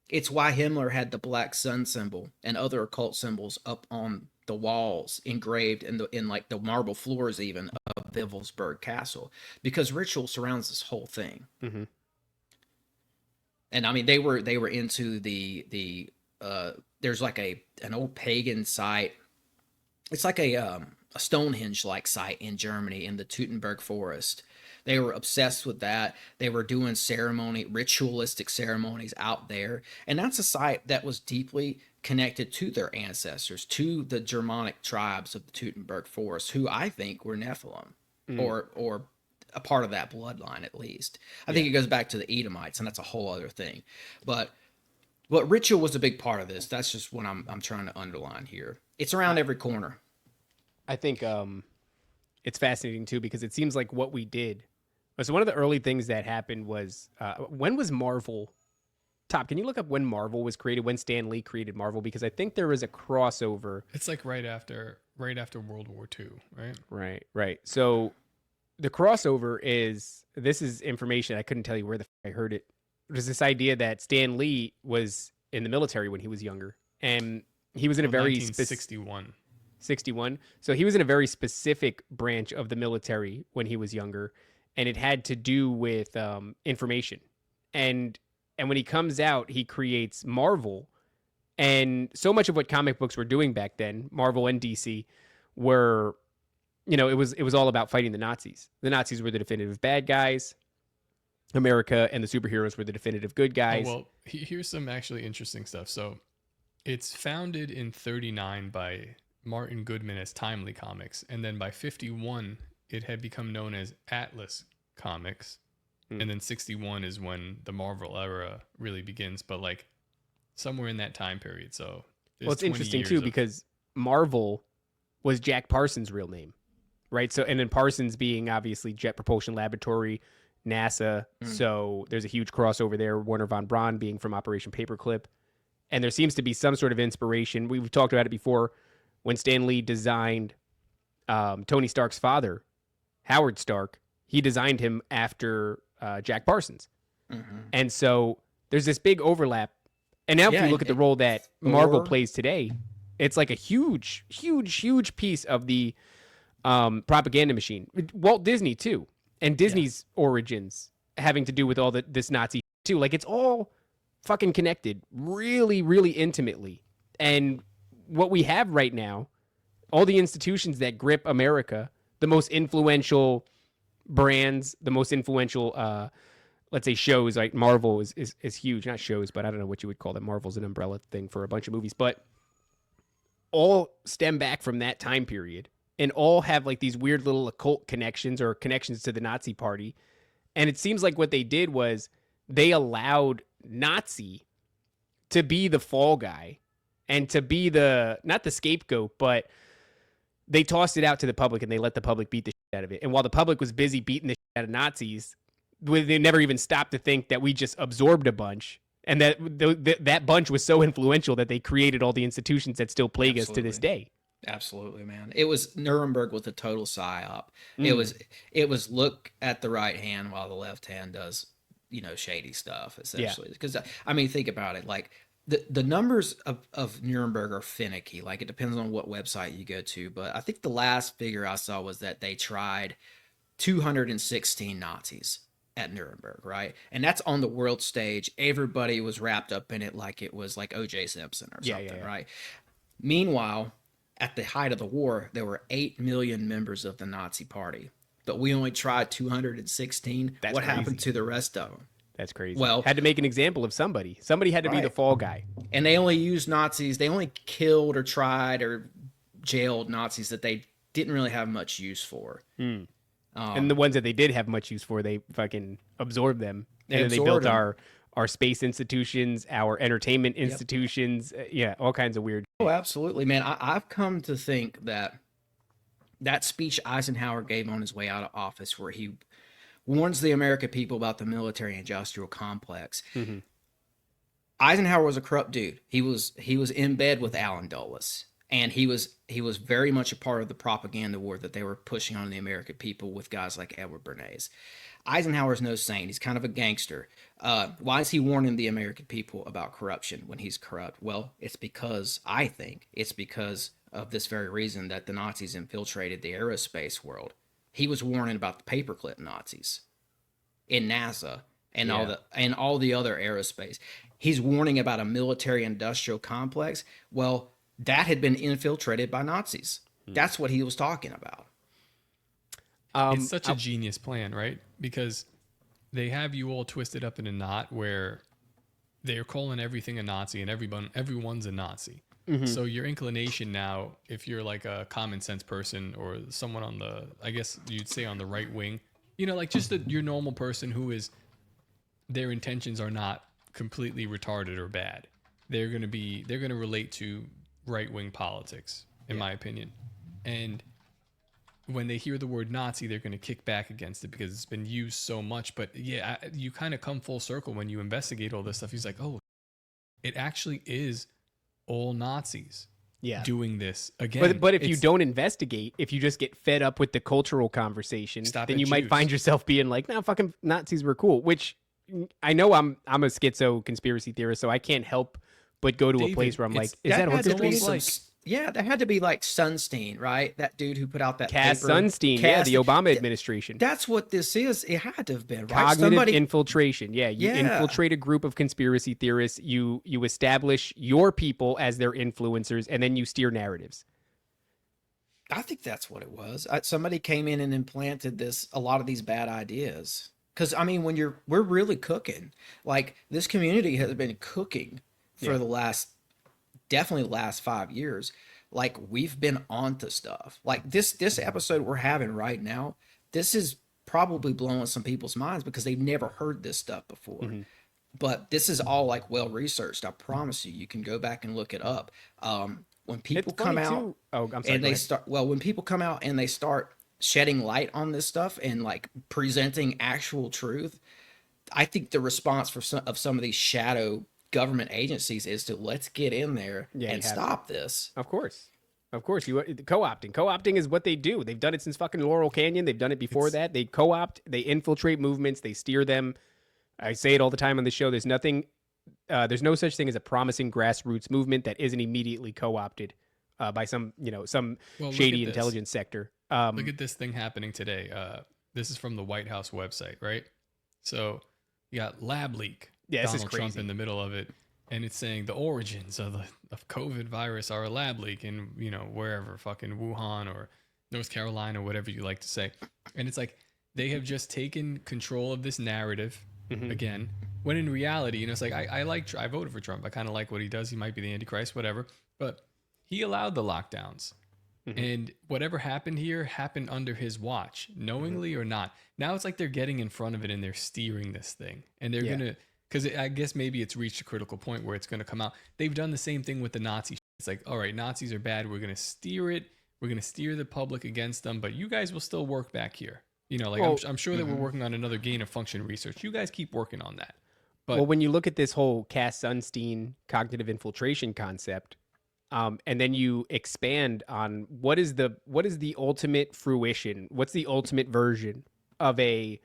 It's why Himmler had the black sun symbol and other occult symbols up on the walls, engraved in the marble floors even of Wewelsburg Castle, because ritual surrounds this whole thing. And I mean, they were into the there's an old pagan site. It's like a Stonehenge like site in Germany in the Teutoburg Forest. They were obsessed with that. They were doing ritualistic ceremonies out there. And that's a site that was deeply connected to their ancestors, to the Germanic tribes of the Teutoburg Forest, who I think were Nephilim, or a part of that bloodline at least. I think it goes back to the Edomites, and that's a whole other thing. But ritual was a big part of this. That's just what I'm trying to underline here. It's around every corner. I think it's fascinating too, because it seems like what we did. So one of the early things that happened was, when was Marvel? Top, can you look up when Marvel was created? When Stan Lee created Marvel? Because I think there was a crossover. It's like right after World War II, right? Right. So the crossover is, this is information I couldn't tell you where I heard it. There's this idea that Stan Lee was in the military when he was younger, and he was in a very 61. So he was in a very specific branch of the military when he was younger, and it had to do with information. And when he comes out, he creates Marvel. And so much of what comic books were doing back then, Marvel and DC, were, it was all about fighting the Nazis. The Nazis were the definitive bad guys. America and the superheroes were the definitive good guys. Oh, well, here's some actually interesting stuff. So it's founded in 1939 by Martin Goodman as Timely Comics. And then by 1951, it had become known as Atlas Comics. And then 1961 is when the Marvel era really begins, but like somewhere in that time period. So it's interesting too, because Marvel was Jack Parsons' real name, right? So, and then Parsons being obviously Jet Propulsion Laboratory, NASA. So there's a huge crossover there. Werner von Braun being from Operation Paperclip. And there seems to be some sort of inspiration. We've talked about it before when Stan Lee designed Tony Stark's father, Howard Stark. He designed him after Jack Parsons. And so there's this big overlap. And now if you look at the role that Marvel plays today, it's like a huge piece of the propaganda machine. Walt Disney too. And Disney's origins having to do with all this Nazi too. Like, it's all fucking connected really, really intimately. And what we have right now, all the institutions that grip America, the most influential brands, the most influential, let's say shows, like Marvel is huge. Not shows, but I don't know what you would call them. Marvel's an umbrella thing for a bunch of movies, but all stem back from that time period and all have like these weird little occult connections or connections to the Nazi party. And it seems like what they did was they allowed Nazi to be the fall guy and to be not the scapegoat, but they tossed it out to the public and they let the public beat the shit out of it. And while the public was busy beating the shit out of Nazis, they never even stopped to think that we just absorbed a bunch, and that bunch was so influential that they created all the institutions that still plague us to this day. Absolutely, man. It was Nuremberg with a total psyop. It was look at the right hand while the left hand does, shady stuff, essentially. Because I mean, think about it. Like the numbers of Nuremberg are finicky. Like, it depends on what website you go to. But I think the last figure I saw was that they tried 216 Nazis at Nuremberg, right? And that's on the world stage. Everybody was wrapped up in it like it was like O.J. Simpson or something, right? Meanwhile, at the height of the war, there were 8 million members of the Nazi party, but we only tried 216. That's what crazy. Happened to the rest of them? That's crazy. Well, had to make an example of somebody. Somebody had to be the fall guy. And they only used Nazis. They only killed or tried or jailed Nazis that they didn't really have much use for. And the ones that they did have much use for, they fucking absorbed them. And then they built our space institutions, our entertainment institutions. All kinds of weird. Oh, absolutely, man. I've come to think that speech Eisenhower gave on his way out of office, where he warns the American people about the military-industrial complex. Eisenhower was a corrupt dude. He was in bed with Allen Dulles. And he was very much a part of the propaganda war that they were pushing on the American people with guys like Edward Bernays. Eisenhower's no saint. He's kind of a gangster. Why is he warning the American people about corruption when he's corrupt? Well, I think it's because of this very reason that the Nazis infiltrated the aerospace world. He was warning about the paperclip Nazis in NASA and all the other aerospace. He's warning about a military-industrial complex. Well, that had been infiltrated by Nazis. That's what he was talking about. It's such a genius plan, right? Because they have you all twisted up in a knot where they're calling everything a Nazi and everyone's a Nazi. So your inclination now, if you're like a common sense person or someone on the, I guess you'd say on the right wing, like just your normal person their intentions are not completely retarded or bad. They're going to relate to right-wing politics, in my opinion. And when they hear the word Nazi, they're going to kick back against it because it's been used so much. But yeah, you kind of come full circle when you investigate all this stuff. He's like, oh, it actually is all Nazis doing this again. But if you don't investigate, if you just get fed up with the cultural conversation, then you might find yourself being like, "No, fucking Nazis were cool." Which I know I'm a schizo conspiracy theorist, so I can't help but go to a place where I'm like, "Is that what it's like?" Yeah, that had to be like Sunstein, right? That dude who put out that Cass paper. Sunstein, the Obama administration. That's what this is. It had to have been, right? Cognitive infiltration. Yeah, you infiltrate a group of conspiracy theorists. You establish your people as their influencers, and then you steer narratives. I think that's what it was. Somebody came in and implanted a lot of these bad ideas. Because I mean, we're really cooking. Like this community has been cooking for definitely the last 5 years. Like we've been onto stuff. Like this episode we're having right now, this is probably blowing some people's minds because they've never heard this stuff before. Mm-hmm. But this is all like well researched. I promise you can go back and look it up. When people come out when people come out and they start shedding light on this stuff and like presenting actual truth, I think the response of some of these shadow government agencies is to let's get in there and stop this. Of course, co-opting is what they do. They've done it since fucking Laurel Canyon. They've done it before that. They co-opt, they infiltrate movements, they steer them. I say it all the time on the show. There's no such thing as a promising grassroots movement that isn't immediately co-opted by some shady intelligence sector. Look at this thing happening today. This is from the White House website, right? So you got lab leak. Yeah, Donald Trump in the middle of it, and it's saying the origins of COVID virus are a lab leak in wherever, fucking Wuhan or North Carolina, whatever you like to say. And it's like they have just taken control of this narrative again. When in reality, it's like I voted for Trump. I kind of like what he does. He might be the Antichrist, whatever, but he allowed the lockdowns. And whatever happened here happened under his watch, knowingly or not. Now it's like they're getting in front of it and they're steering this thing, and they're gonna. Because I guess maybe it's reached a critical point where it's going to come out. They've done the same thing with the Nazi. It's like, all right, Nazis are bad. We're going to steer it. We're going to steer the public against them. But you guys will still work back here. I'm sure that we're working on another gain of function research. You guys keep working on that. But when you look at this whole Cass Sunstein cognitive infiltration concept, and then you expand on what is the ultimate fruition? What's the ultimate version of a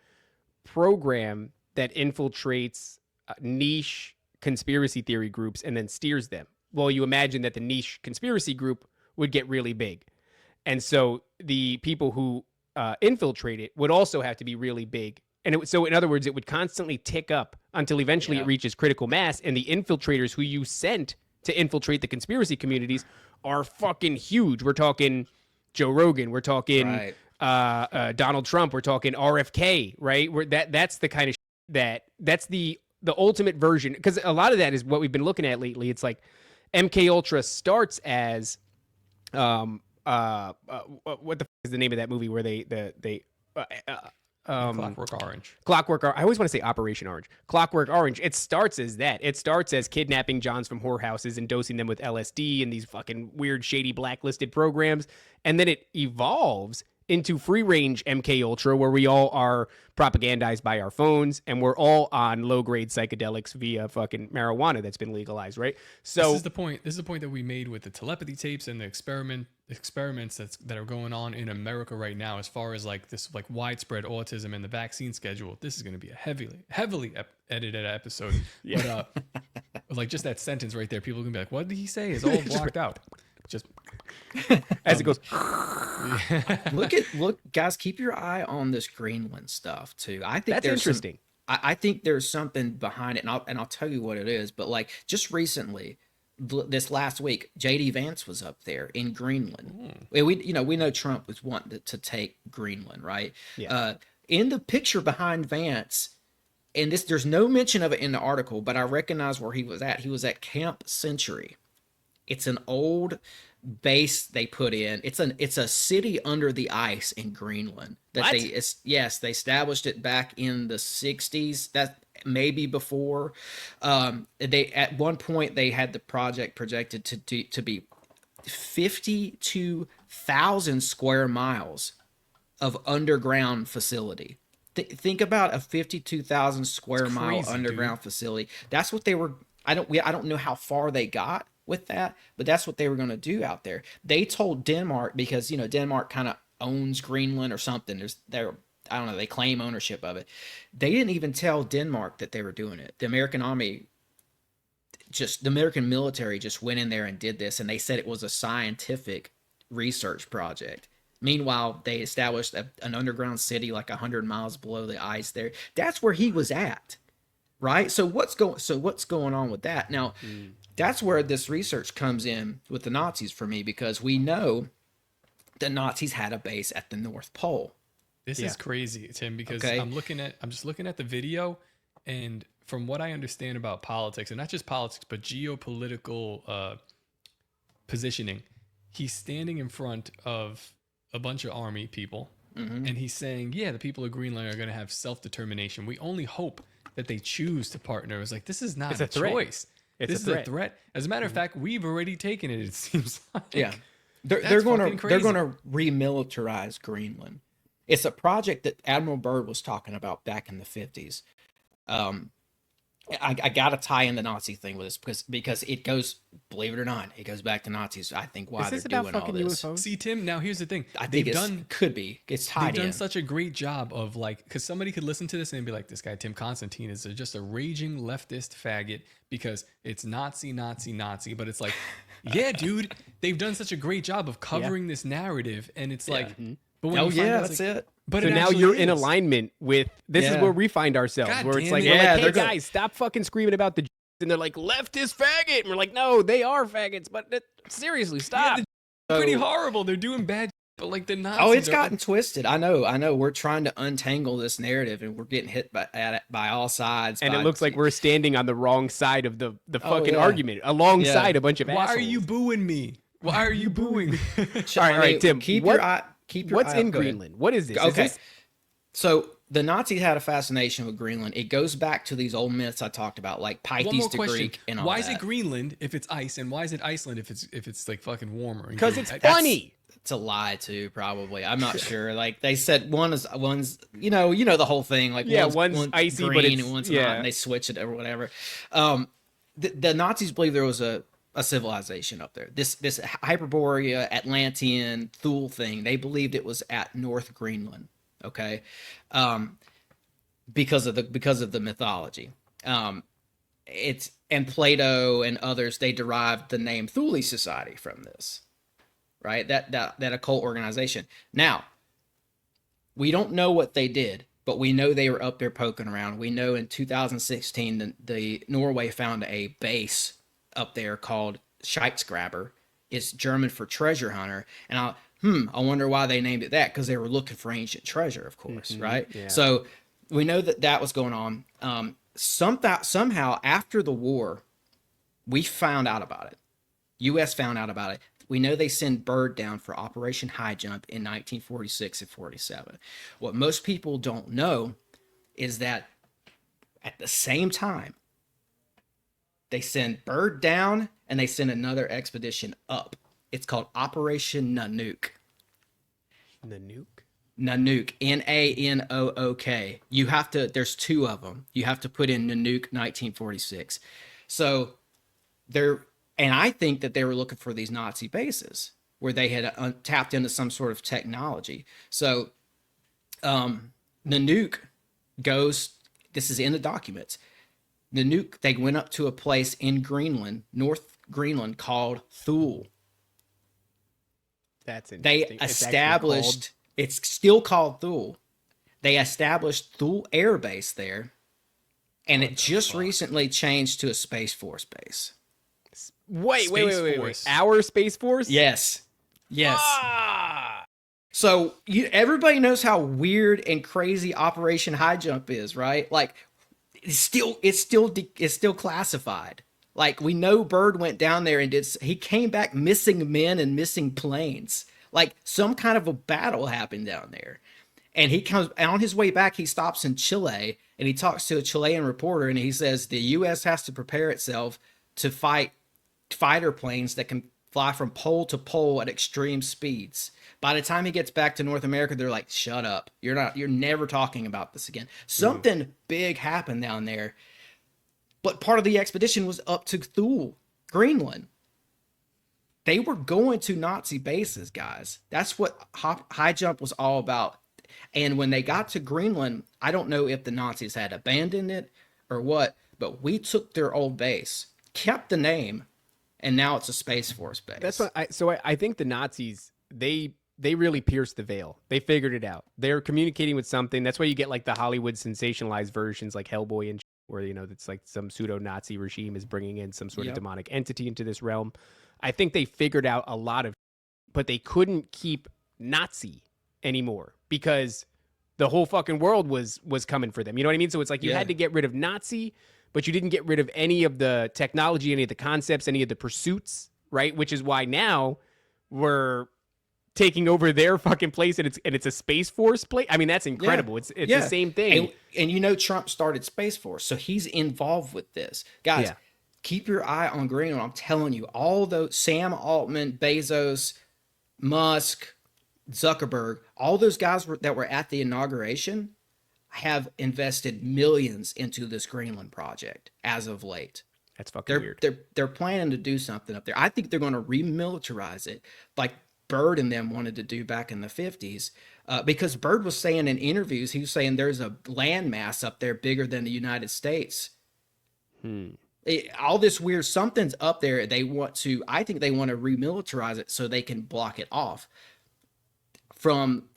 program that infiltrates niche conspiracy theory groups and then steers them? Well, you imagine that the niche conspiracy group would get really big. And so the people who infiltrate it would also have to be really big. And so in other words, it would constantly tick up until eventually it reaches critical mass. And the infiltrators who you sent to infiltrate the conspiracy communities are fucking huge. We're talking Joe Rogan. We're talking Donald Trump. We're talking RFK, right? That's the kind of that's the ultimate version, because a lot of that is what we've been looking at lately. It's like MK Ultra starts as what the is the name of that movie where Clockwork Orange. I always want to say Operation Orange. Clockwork Orange. It starts as that. It starts as kidnapping Johns from whorehouses and dosing them with LSD and these fucking weird, shady, blacklisted programs, and then it evolves into free range MK Ultra, where we all are propagandized by our phones and we're all on low grade psychedelics via fucking marijuana that's been legalized, right? So this is the point that we made with the telepathy tapes and the experiments that are going on in America right now, as far as like this like widespread autism and the vaccine schedule. This is going to be a heavily edited episode. But like just that sentence right there, people are gonna be like, what did he say? It's all blocked out. Just as it goes. Look, guys, keep your eye on this Greenland stuff too. I think that's interesting. I think there's something behind it, and I'll tell you what it is. But like just recently, this last week, J.D. Vance was up there in Greenland. We know Trump was wanting to take Greenland, right? Yeah. In the picture behind Vance, and there's no mention of it in the article, but I recognize where he was at. He was at Camp Century. It's an old base they put in. It's a city under the ice in Greenland that they established it back in the 60s. That maybe before. They at one point they had the project projected to be 52,000 square miles of underground facility. Think about a 52,000 square mile underground facility. That's what they were. I don't know how far they got with that, but that's what they were going to do out there. They told Denmark, because Denmark kind of owns Greenland or something. I don't know, they claim ownership of it. They didn't even tell Denmark that they were doing it. The American military just went in there and did this, and they said it was a scientific research project. Meanwhile, they established an underground city like 100 miles below the ice there. That's where he was at, right? So what's going on with that? Now, that's where this research comes in with the Nazis for me, because we know the Nazis had a base at the North Pole. This is crazy, Tim, because I'm just looking at the video, and from what I understand about politics, and not just politics, but geopolitical positioning, he's standing in front of a bunch of army people, and he's saying, yeah, the people of Greenland are going to have self-determination. We only hope that they choose to partner. It's like, this is not a choice. This is a threat. As a matter of fact, we've already taken it, it seems like. Yeah. They're going to remilitarize Greenland. It's a project that Admiral Byrd was talking about back in the 50s. I got to tie in the Nazi thing with this because it goes, believe it or not, it goes back to Nazis. I think why they're doing all this. UFOs? See, Tim, now here's the thing. I think it's tied in. They've done such a great job of because somebody could listen to this and be like, this guy Tim Constantine is just a raging leftist faggot because it's Nazi, but it's like, yeah, dude, they've done such a great job of covering this narrative, and it's like, but when that's it. But so now you're in alignment with this is where we find ourselves, where it's like, hey guys, stop fucking screaming about the and they're like, leftist faggot, and we're like, no, they are faggots, but seriously, stop. Yeah, pretty horrible. They're doing bad, but like the Nazis. Oh, it's gotten twisted. I know. We're trying to untangle this narrative, and we're getting hit by all sides. And it looks like we're standing on the wrong side of the fucking argument, alongside a bunch of assholes. Why are you booing me? Why are you booing me? All right, Tim. Keep your eye. What's in Greenland? What is this? Okay. So the Nazis had a fascination with Greenland. It goes back to these old myths I talked about, like Pythes the Greek and all that. Why is it Greenland if it's ice, and why is it Iceland if it's like fucking warmer? Because it's funny. It's a lie too, probably. I'm not sure. Like they said, one's the whole thing. Like one's icy, green, but it's, and one's not, and they switch it or whatever. The Nazis believe there was a civilization up there. This Hyperborea, Atlantean, Thule thing, they believed it was at North Greenland. Okay, because of the mythology. It's and Plato and others, they derived the name Thule Society from this, right? That occult organization. Now, we don't know what they did, but we know they were up there poking around. We know in 2016 the Norway found a base up there called Skyskraber. It's German for treasure hunter. And I wonder why they named it that, because they were looking for ancient treasure, of course, right? Yeah. So we know that was going on. Somehow after the war, we found out about it. U.S. found out about it. We know they sent Byrd down for Operation High Jump in 1946 and 47. What most people don't know is that at the same time, they send Byrd down and they send another expedition up. It's called Operation Nanook. Nanook? Nanook. Nanook. You have to, there's two of them. You have to put in Nanook 1946. So and I think that they were looking for these Nazi bases where they had tapped into some sort of technology. So Nanook goes, this is in the documents. Nanook, they went up to a place in Greenland, North Greenland, called Thule. That's interesting. They established, it's still called Thule. They established Thule Air Base there, and it just recently changed to a Space Force base. Wait. Our Space Force? Yes. So everybody knows how weird and crazy Operation High Jump is, right? Like, it's still classified. Like, we know Byrd went down there and he came back missing men and missing planes. Like, some kind of a battle happened down there. And he comes on his way back, he stops in Chile and he talks to a Chilean reporter and he says the U.S. has to prepare itself to fight fighter planes that can fly from pole to pole at extreme speeds. By the time he gets back to North America, they're like, shut up. You're never talking about this again. Something big happened down there. But part of the expedition was up to Thule, Greenland. They were going to Nazi bases, guys. That's what High Jump was all about. And when they got to Greenland, I don't know if the Nazis had abandoned it or what, but we took their old base, kept the name, and now it's a Space Force base. That's what I think the Nazis, they really pierced the veil. They figured it out. They're communicating with something. That's why you get like the Hollywood sensationalized versions like Hellboy and where, you know, it's like some pseudo-Nazi regime is bringing in some sort of demonic entity into this realm. I think they figured out a lot of, but they couldn't keep Nazi anymore because the whole fucking world was coming for them. You know what I mean? So it's like you had to get rid of Nazi, but you didn't get rid of any of the technology, any of the concepts, any of the pursuits, right? Which is why now we're taking over their fucking place, and it's a Space Force place. I mean, that's incredible. It's the same thing. And you know, Trump started Space Force, so he's involved with this. Guys, keep your eye on Greenland. I'm telling you, all those Sam Altman, Bezos, Musk, Zuckerberg, all those guys that were at the inauguration have invested millions into this Greenland project as of late. That's fucking weird. They're planning to do something up there. I think they're going to remilitarize it, like Byrd and them wanted to do back in the 50s. Because Byrd was saying in interviews, he was saying there's a landmass up there bigger than the United States. All this weird something's up there. I think they want to remilitarize it so they can block it off.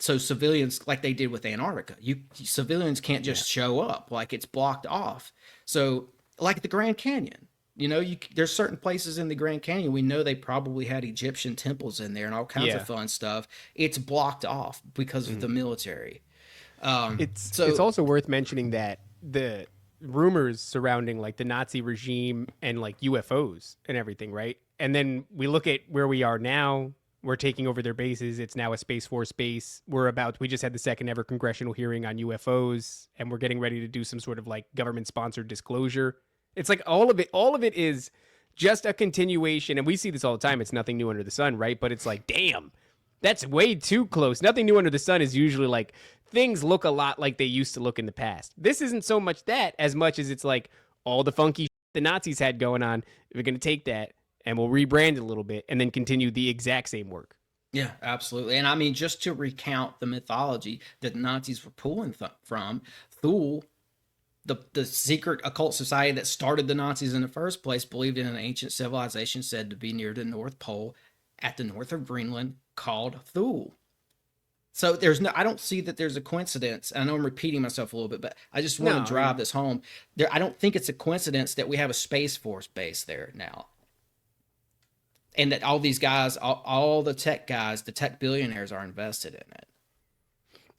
So civilians, like they did with Antarctica, civilians can't just show up, like it's blocked off. So like the Grand Canyon, you know, there's certain places in the Grand Canyon, we know they probably had Egyptian temples in there and all kinds of fun stuff. It's blocked off because of the military. It's also worth mentioning that the rumors surrounding like the Nazi regime and like UFOs and everything, right? And then we look at where we are now. We're taking over their bases. It's now a Space Force base. We just had the second ever congressional hearing on UFOs, and we're getting ready to do some sort of like government sponsored disclosure. It's like all of it is just a continuation. And we see this all the time. It's nothing new under the sun, right? But it's like, damn, that's way too close. Nothing new under the sun is usually like things look a lot like they used to look in the past. This isn't so much that as much as it's like all the funky shit the Nazis had going on. We're going to take that and we'll rebrand it a little bit and then continue the exact same work. Yeah, absolutely. And I mean, just to recount the mythology that the Nazis were pulling from, Thule, the secret occult society that started the Nazis in the first place, believed in an ancient civilization said to be near the North Pole at the north of Greenland called Thule. So I don't see that there's a coincidence. I know I'm repeating myself a little bit, but I just want to drive this home. I don't think it's a coincidence that we have a Space Force base there now. And that all these guys, all the tech guys, the tech billionaires are invested in it.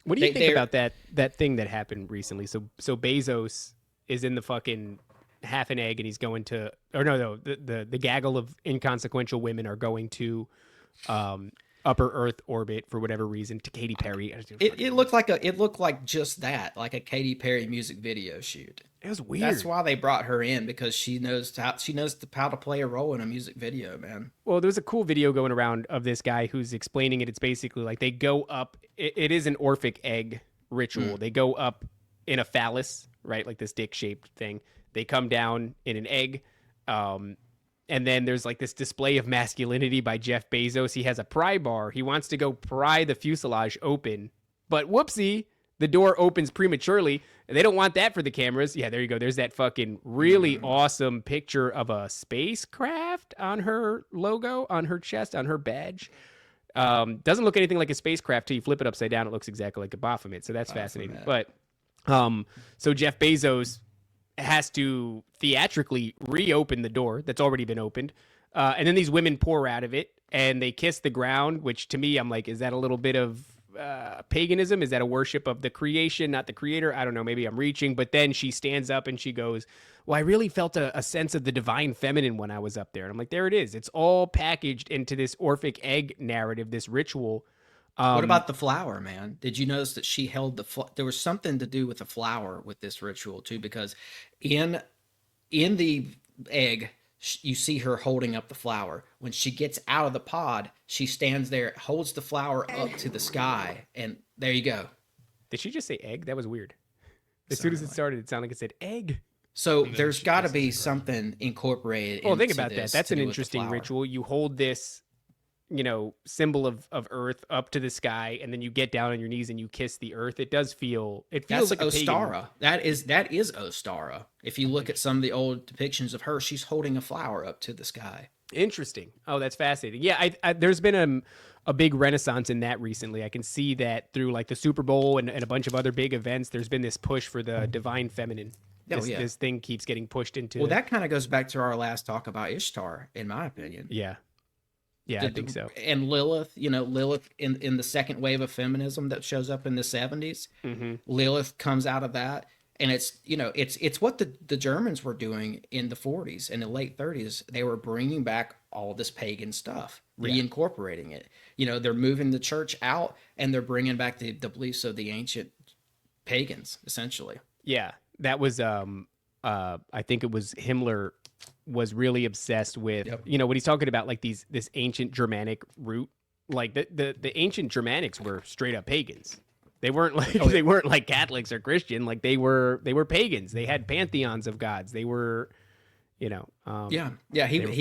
What do you think about that thing that happened recently? So Bezos is in the fucking half an egg and he's going to, or no, the gaggle of inconsequential women are going to upper Earth orbit for whatever reaon to Katy Perry. It looked like just that, like a Katy Perry music video shoot. It was weird. That's why they brought her in, because she knows how to play a role in a music video, man. Well, there was a cool video going around of this guy who's explaining it. It's basically like they go up. It is an Orphic egg ritual. They go up in a phallus, right? Like this dick-shaped thing. They come down in an egg. And then there's like this display of masculinity by Jeff Bezos. He has a pry bar. He wants to go pry the fuselage open. But whoopsie, the door opens prematurely. They don't want that for the cameras. Yeah, there you go. There's that fucking really awesome picture of a spacecraft on her logo, on her chest, on her badge. Doesn't look anything like a spacecraft till you flip it upside down. It looks exactly like a Baphomet. So that's fascinating. But so Jeff Bezos has to theatrically reopen the door that's already been opened. And then these women pour out of it and they kiss the ground, which to me, I'm like, is that a little bit of paganism? Is that a worship of the creation, not the creator? I don't know. Maybe I'm reaching. But then she stands up and she goes, well, I really felt a sense of the divine feminine when I was up there. And I'm like, there it is. It's all packaged into this Orphic egg narrative, this ritual. What about the flower, man? Did you notice that she held there was something to do with the flower with this ritual too, because in the egg, you see her holding up the flower. When she gets out of the pod, she stands there, holds the flower up to the sky, and there you go. Did she just say egg? That was weird. As soon as it started, it sounded like it said egg. So there's got to be something incorporated. Well, think about that. That's an interesting ritual. You hold this, symbol of earth up to the sky, and then you get down on your knees and you kiss the earth. It does feel. It feels like Ostara. That is Ostara. If you look at some of the old depictions of her, she's holding a flower up to the sky. Interesting. Oh, that's fascinating. Yeah, there's been a big renaissance in that recently. I can see that through like the Super Bowl and a bunch of other big events. There's been this push for the divine feminine. This thing keeps getting pushed into. Well, that kind of goes back to our last talk about Ishtar, in my opinion. Yeah, I think so. And Lilith, Lilith in the second wave of feminism that shows up in the 70s. Mm-hmm. Lilith comes out of that. And it's what the Germans were doing in the 40s and the late 30s. They were bringing back all this pagan stuff, reincorporating it. They're moving the church out and they're bringing back the beliefs of the ancient pagans, essentially. Yeah, that was, I think it was Himmler was really obsessed with, when he's talking about like this ancient Germanic root, like the ancient Germanics were straight up pagans. They weren't like they weren't like Catholics or Christian. Like they were pagans. They had pantheons of gods. They were, He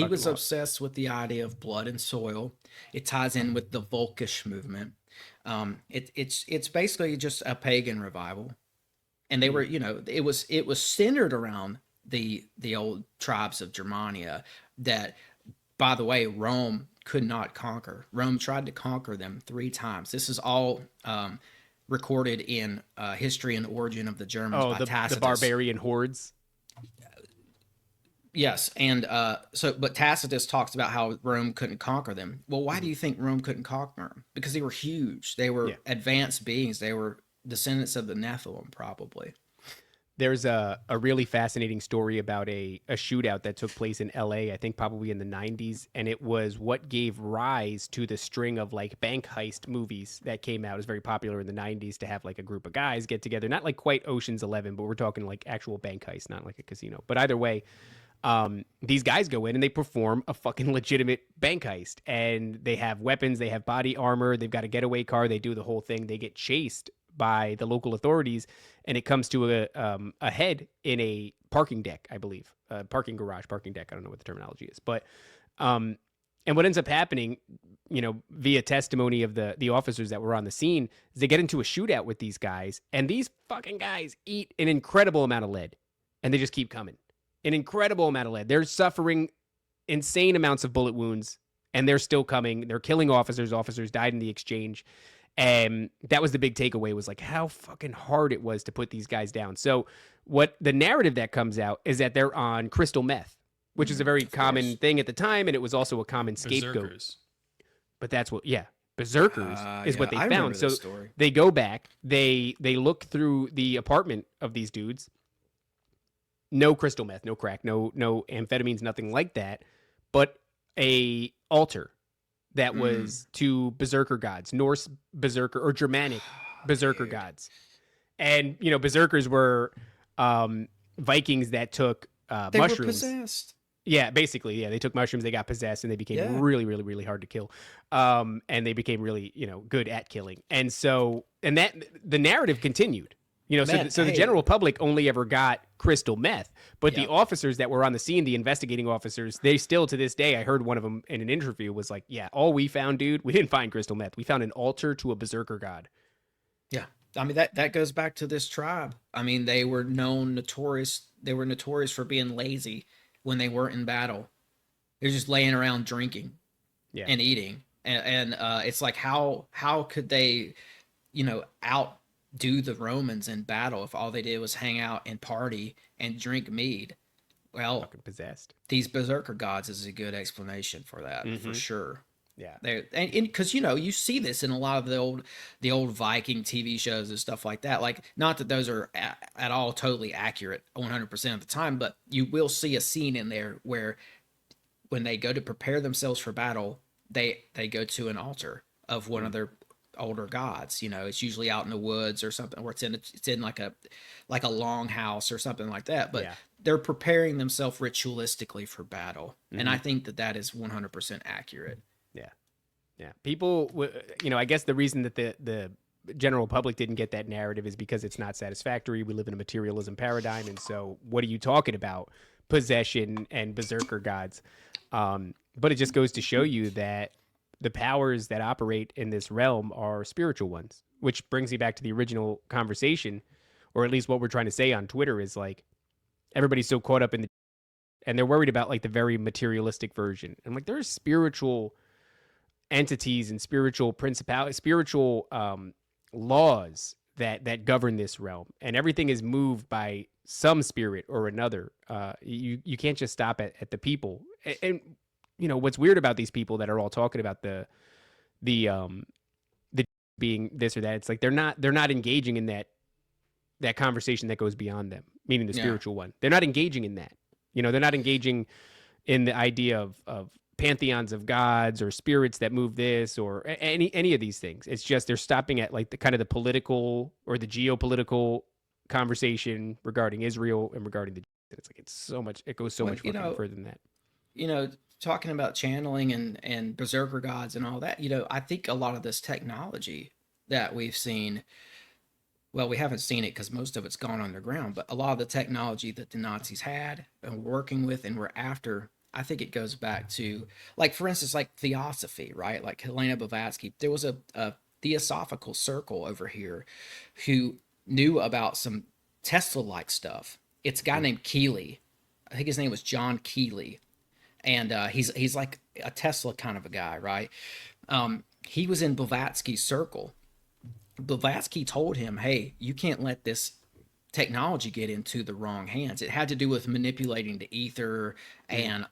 was obsessed with the idea of blood and soil. It ties in with the Volkish movement. It's basically just a pagan revival, and they were it was centered around the old tribes of Germania that, by the way, Rome could not conquer. Rome tried to conquer them 3 times. This is all recorded in History and Origin of the Germans by Tacitus. The barbarian hordes. Yes, and but Tacitus talks about how Rome couldn't conquer them. Well, why do you think Rome couldn't conquer them? Because they were huge. They were advanced beings. They were descendants of the Nephilim, probably. There's a really fascinating story about a shootout that took place in LA, I think probably in the 90s. And it was what gave rise to the string of like bank heist movies that came out. It was very popular in the 90s to have like a group of guys get together, not like quite Ocean's 11, but we're talking like actual bank heist, not like a casino. But either way, these guys go in and they perform a fucking legitimate bank heist, and they have weapons, they have body armor, they've got a getaway car, they do the whole thing. They get chased by the local authorities, and it comes to a head in a parking deck, I believe, parking deck. I don't know what the terminology is, but and what ends up happening, via testimony of the officers that were on the scene, is they get into a shootout with these guys, and these fucking guys eat an incredible amount of lead, and they just keep coming. An incredible amount of lead. They're suffering insane amounts of bullet wounds, and they're still coming. They're killing officers. Officers died in the exchange. And that was the big takeaway, was like how fucking hard it was to put these guys down. So what the narrative that comes out is that they're on crystal meth, which is a very common thing at the time, and it was also a common scapegoat. Berserkers. But that's what, berserkers is what they found. So they go back, they look through the apartment of these dudes. No crystal meth, no crack, no amphetamines, nothing like that, but a altar that was to berserker gods, Norse berserker or Germanic berserker gods. And, berserkers were Vikings that took they mushrooms. Were possessed. Yeah, basically, they took mushrooms, they got possessed, and they became really, really, really hard to kill. And they became really, good at killing. And so, and that the narrative continued. The general public only ever got crystal meth, but the officers that were on the scene, the investigating officers, they still to this day, I heard one of them in an interview was like, all we found, dude, we didn't find crystal meth. We found an altar to a berserker god. Yeah. I mean, that goes back to this tribe. I mean, they were notorious for being lazy when they weren't in battle. They're just laying around drinking and eating. And it's like, how could they, outdo the Romans in battle if all they did was hang out and party and drink mead? Well, fucking possessed. These berserker gods is a good explanation for that, for sure. Yeah, and because you see this in a lot of the old Viking TV shows and stuff like that. Like, not that those are at all totally accurate 100% of the time, but you will see a scene in there where when they go to prepare themselves for battle, they go to an altar of one of their older gods. You know, it's usually out in the woods or something, or it's in like a long house or something like that. But they're preparing themselves ritualistically for battle, and I think that is 100% accurate. Yeah. People, you know, I guess the reason that the general public didn't get that narrative is because it's not satisfactory. We live in a materialism paradigm, and so what are you talking about? Possession and berserker gods. But it just goes to show you that the powers that operate in this realm are spiritual ones, which brings me back to the original conversation, or at least what we're trying to say on Twitter is like, everybody's so caught up in and they're worried about like the very materialistic version. And like, there's spiritual entities and spiritual laws that govern this realm, and everything is moved by some spirit or another. You can't just stop at the people. And you know what's weird about these people that are all talking about the being this or that, it's like they're not engaging in that conversation that goes beyond them, meaning the spiritual one. They're not engaging in that. You know, they're not engaging in the idea of pantheons of gods or spirits that move this or any of these things. It's just they're stopping at like the kind of the political or the geopolitical conversation regarding Israel and regarding it's like it goes so much further than that. You know, talking about channeling and berserker gods and all that, you know, I think a lot of this technology that we've seen, well, we haven't seen it because most of it's gone underground, but a lot of the technology that the Nazis had and were working with and were after, I think it goes back to, like, for instance, like Theosophy, right? Like Helena Blavatsky. There was a Theosophical circle over here who knew about some Tesla-like stuff. It's a guy named Keeley. I think his name was John Keeley. And he's like a Tesla kind of a guy, right? He was in Blavatsky's circle. Blavatsky told him, hey, you can't let this technology get into the wrong hands. It had to do with manipulating the ether and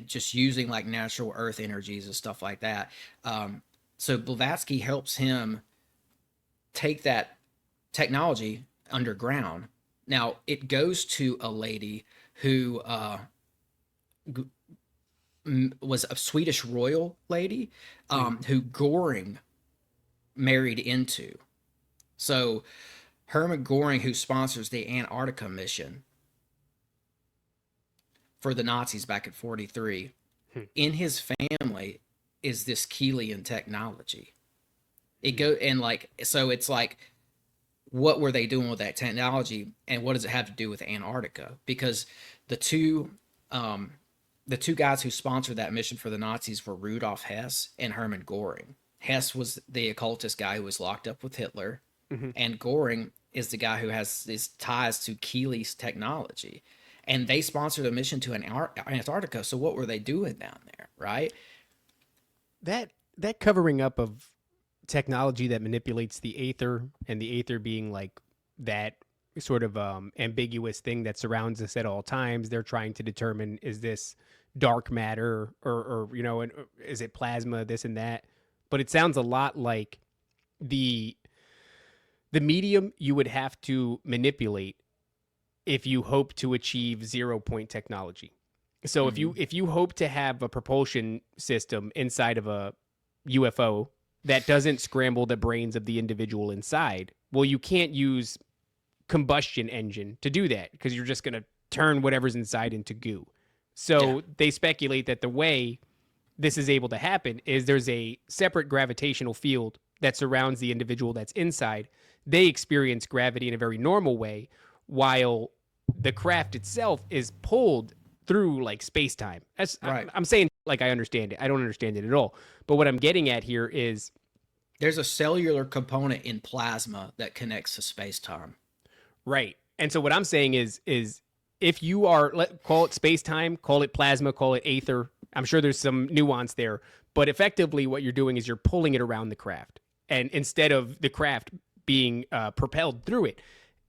just using like natural earth energies and stuff like that. So Blavatsky helps him take that technology underground. Now it goes to a lady who was a Swedish royal lady who Göring married into. So Hermann Göring, who sponsors the Antarctica mission for the Nazis back in 1943, in his family is this Keelian technology. It go and like, so it's like, what were they doing with that technology, and what does it have to do with Antarctica? Because the two guys who sponsored that mission for the Nazis were Rudolf Hess and Hermann Göring. Hess was the occultist guy who was locked up with Hitler, and Göring is the guy who has these ties to Keely's technology. And they sponsored a mission to Antarctica. So what were they doing down there, right? That covering up of technology that manipulates the aether, and the aether being like that sort of ambiguous thing that surrounds us at all times. They're trying to determine, is this dark matter or you know, is it plasma, this and that? But it sounds a lot like the medium you would have to manipulate if you hope to achieve 0 point technology. So if you hope to have a propulsion system inside of a UFO that doesn't scramble the brains of the individual inside, well, you can't use combustion engine to do that because you're just going to turn whatever's inside into goo. So they speculate that the way this is able to happen is there's a separate gravitational field that surrounds the individual that's inside. They experience gravity in a very normal way, while the craft itself is pulled through like space-time. That's right. I'm saying like I understand it. I don't understand it at all. But what I'm getting at here is there's a cellular component in plasma that connects to space-time. Right. And so what I'm saying is if you are, call it space-time, call it plasma, call it aether, I'm sure there's some nuance there, but effectively what you're doing is you're pulling it around the craft, and instead of the craft being propelled through it.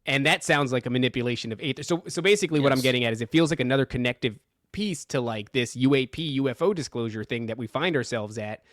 And that sounds like a manipulation of aether. So basically what I'm getting at is it feels like another connective piece to like this UFO disclosure thing that we find ourselves at,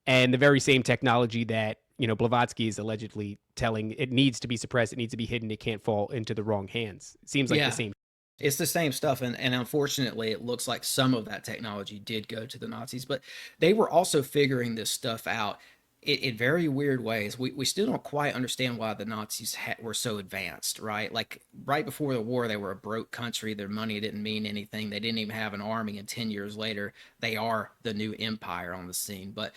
and the very same technology that, you know, Blavatsky is allegedly telling it needs to be suppressed, it needs to be hidden, it can't fall into the wrong hands. It seems like the same. It's the same stuff, and unfortunately, it looks like some of that technology did go to the Nazis, but they were also figuring this stuff out in very weird ways. We still don't quite understand why the Nazis were so advanced, right? Like right before the war, they were a broke country. Their money didn't mean anything. They didn't even have an army. And 10 years later, they are the new empire on the scene. But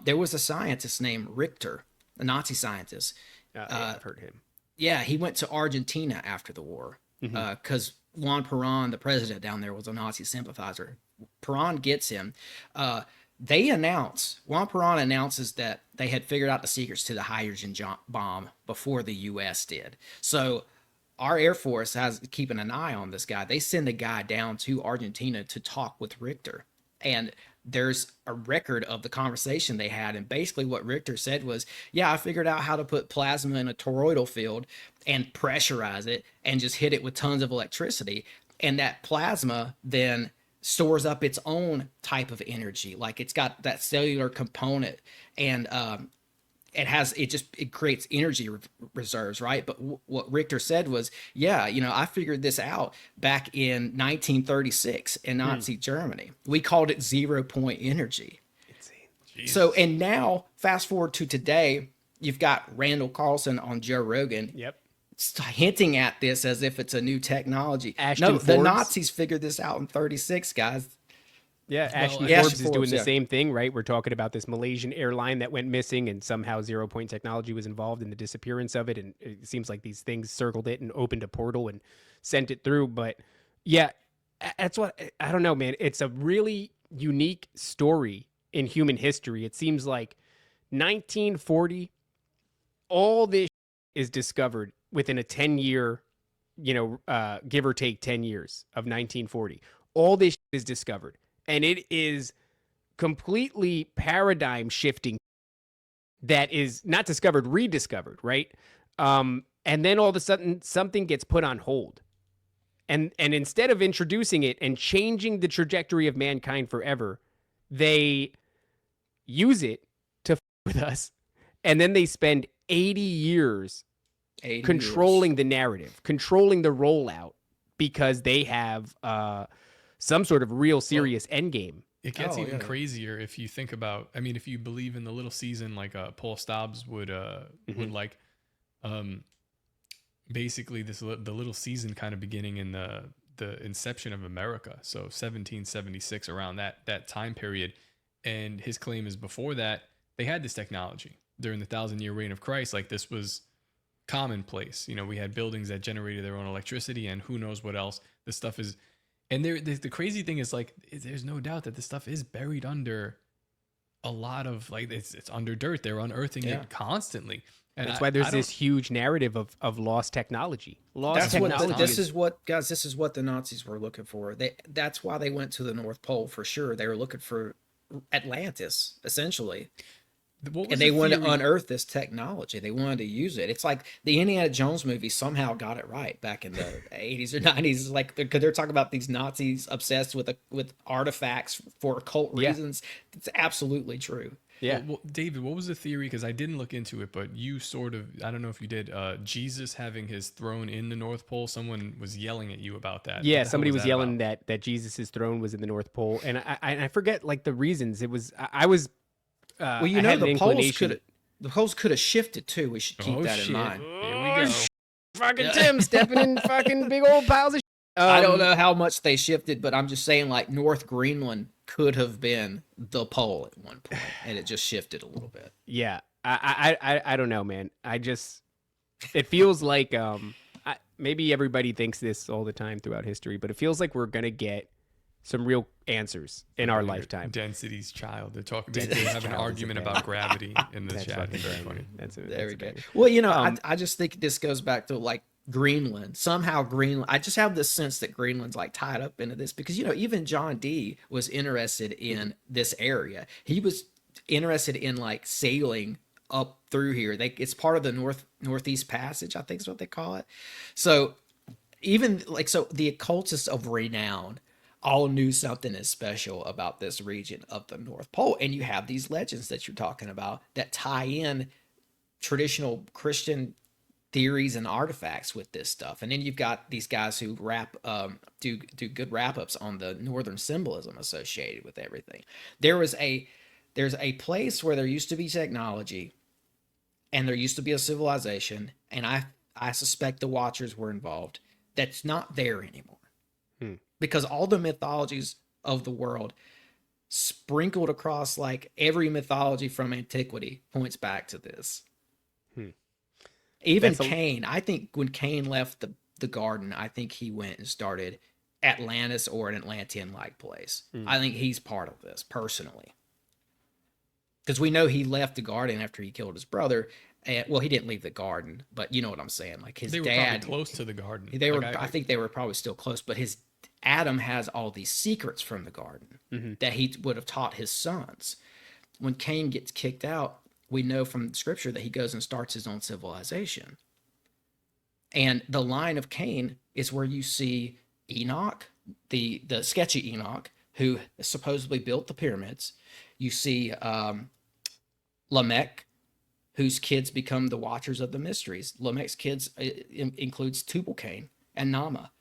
there was a scientist named Richter, a Nazi scientist. Yeah, I've heard him. Yeah, he went to Argentina after the war because Juan Perón, the president down there, was a Nazi sympathizer. Perón gets him. Juan Perón announces that they had figured out the secrets to the hydrogen bomb before the U.S. did. So our Air Force has keeping an eye on this guy. They send a guy down to Argentina to talk with Richter. And there's a record of the conversation they had. And basically what Richter said was, yeah, I figured out how to put plasma in a toroidal field and pressurize it and just hit it with tons of electricity. And that plasma then stores up its own type of energy. Like it's got that cellular component, and it creates energy reserves, right? But what Richter said was, yeah, I figured this out back in 1936 in Nazi Germany. We called it 0-point energy. So, and now fast forward to today, you've got Randall Carlson on Joe Rogan. Yep. Hinting at this as if it's a new technology. Ashton the Forbes. Nazis figured this out in 36, guys. Yeah, Ashton Ashton Forbes is doing Forbes, the yeah. same thing, right? We're talking about this Malaysian airline that went missing, and somehow 0-point technology was involved in the disappearance of it. And it seems like these things circled it and opened a portal and sent it through. But yeah, that's what I don't know, man. It's a really unique story in human history. It seems like 1940, all this is discovered within a 10-year, give or take 10 years of 1940. All this is discovered. And it is completely paradigm shifting that is not discovered, rediscovered, right? And then all of a sudden something gets put on hold. And instead of introducing it and changing the trajectory of mankind forever, they use it to with us. And then they spend 80 years controlling the narrative, controlling the rollout, because they have some sort of real serious end game. It gets even crazier if you think about, if you believe in the little season, like Paul Stobbs would like, basically the little season kind of beginning in the inception of America. So 1776, around that time period. And his claim is before that, they had this technology during the 1,000-year reign of Christ. Like this was commonplace. We had buildings that generated their own electricity and who knows what else. This stuff is, and the crazy thing is, like, there's no doubt that this stuff is buried under a lot of, like, it's under dirt. They're unearthing it constantly. And that's why there's this huge narrative of lost technology. This is what the Nazis were looking for. That's why they went to the North Pole for sure. They were looking for Atlantis, essentially. And they wanted to unearth this technology. They wanted to use it. It's like the Indiana Jones movie somehow got it right back in the 80s or 90s. Like they're talking about these Nazis obsessed with artifacts for occult reasons. It's absolutely true. Yeah. Well, David, what was the theory? Because I didn't look into it, but you sort of, I don't know if you did, Jesus having his throne in the North Pole. Someone was yelling at you about that. Yeah, somebody was yelling that Jesus' throne was in the North Pole. And I forget, like, the reasons. It was, I was... well, the poles could have shifted too. We should keep that in mind. Here we go. Fucking Tim stepping in fucking big old piles of shit. I don't know how much they shifted, but I'm just saying, like, North Greenland could have been the pole at one point, and it just shifted a little bit. Yeah, I don't know, man. It feels like maybe everybody thinks this all the time throughout history, but it feels like we're gonna get some real answers in our lifetime. Density's child. They're talking. They have an argument about gravity in the chat. Very funny. There we go. Well, I just think this goes back to, like, Greenland. Somehow Greenland. I just have this sense that Greenland's, like, tied up into this because even John Dee was interested in this area. He was interested in, like, sailing up through here. It's part of the Northeast Passage, I think is what they call it. So the occultists of renown all knew something is special about this region of the North Pole. And you have these legends that you're talking about that tie in traditional Christian theories and artifacts with this stuff. And then you've got these guys who do good wrap-ups on the northern symbolism associated with everything. There was a there's a place where there used to be technology and there used to be a civilization, and I suspect the Watchers were involved, that's not there anymore. Because all the mythologies of the world sprinkled across like every mythology from antiquity points back to this. Even Cain, I think when Cain left the garden, I think he went and started Atlantis or an Atlantean-like place. I think he's part of this personally. Because we know he left the garden after he killed his brother. And, well, he didn't leave the garden, but you know what I'm saying. Like his dad, probably close to the garden. They were. I think they were probably still close. But Adam has all these secrets from the garden that he would have taught his sons. When Cain gets kicked out, we know from Scripture that he goes and starts his own civilization. And the line of Cain is where you see Enoch, the sketchy Enoch, who supposedly built the pyramids. You see Lamech, whose kids become the Watchers of the Mysteries. Lamech's kids includes Tubal-Cain and Nama.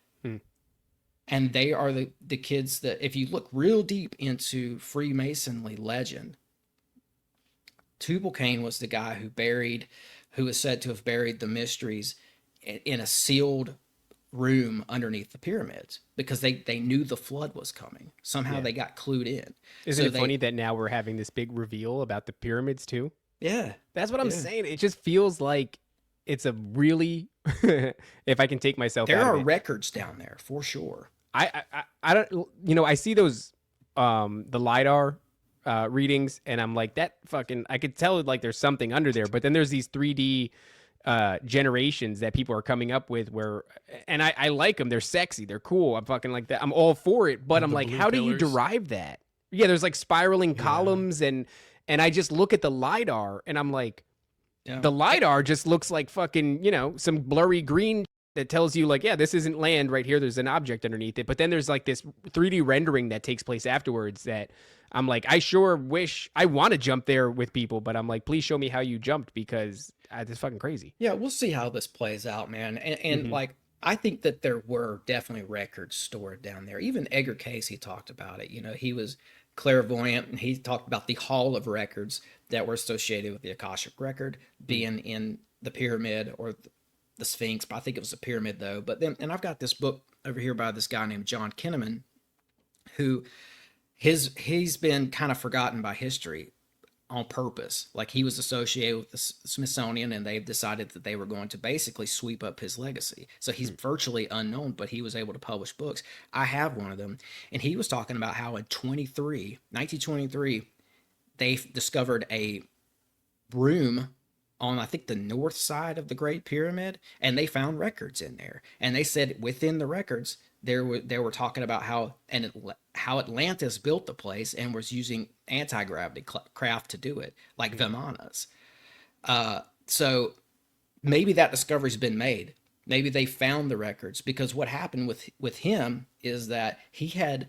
And they are the kids that, if you look real deep into Freemasonry legend, Tubal-Cain was the guy who was said to have buried the mysteries in a sealed room underneath the pyramids because they knew the flood was coming. Somehow they got clued in. Isn't it funny that now we're having this big reveal about the pyramids too? Yeah. That's what I'm saying. It just feels like it's a really, if I can take myself out of it. There are records down there for sure. I don't, I see those, the LiDAR readings and I'm like, that fucking, I could tell like there's something under there, but then there's these 3D generations that people are coming up with and I like them. They're sexy. They're cool. I'm fucking like that. I'm all for it, but I'm like, how do you derive that? Yeah. There's like spiraling columns and I just look at the LiDAR and I'm like, the LiDAR just looks like fucking, some blurry green that tells you like, yeah, this isn't land right here. There's an object underneath it. But then there's like this 3D rendering that takes place afterwards that I'm like, I sure wish I want to jump there with people, but I'm like, please show me how you jumped because it's fucking crazy. Yeah, we'll see how this plays out, man. And like, I think that there were definitely records stored down there. Even Edgar Cayce talked about it. He was clairvoyant and he talked about the hall of records that were associated with the Akashic record being in the pyramid or the Sphinx, but I think it was a pyramid though. But then, and I've got this book over here by this guy named John Kinnaman, who he's been kind of forgotten by history on purpose. Like he was associated with the Smithsonian and they've decided that they were going to basically sweep up his legacy. So he's virtually unknown, but he was able to publish books. I have one of them. And he was talking about how in 1923, they discovered a room on, I think, the north side of the Great Pyramid, and they found records in there. And they said within the records, they were talking about how Atlantis built the place and was using anti-gravity craft to do it, like Vimanas. So maybe that discovery's been made. Maybe they found the records, because what happened with him is that he had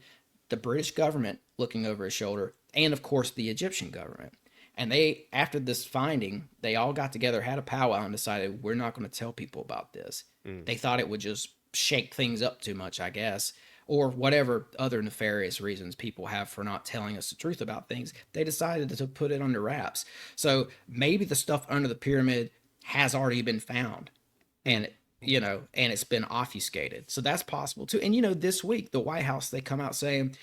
the British government looking over his shoulder, and of course the Egyptian government. And they, after this finding, they all got together, had a powwow, and decided, we're not going to tell people about this. They thought it would just shake things up too much, I guess, or whatever other nefarious reasons people have for not telling us the truth about things. They decided to put it under wraps. So maybe the stuff under the pyramid has already been found, and and it's been obfuscated. So that's possible too. And this week, the White House, they come out saying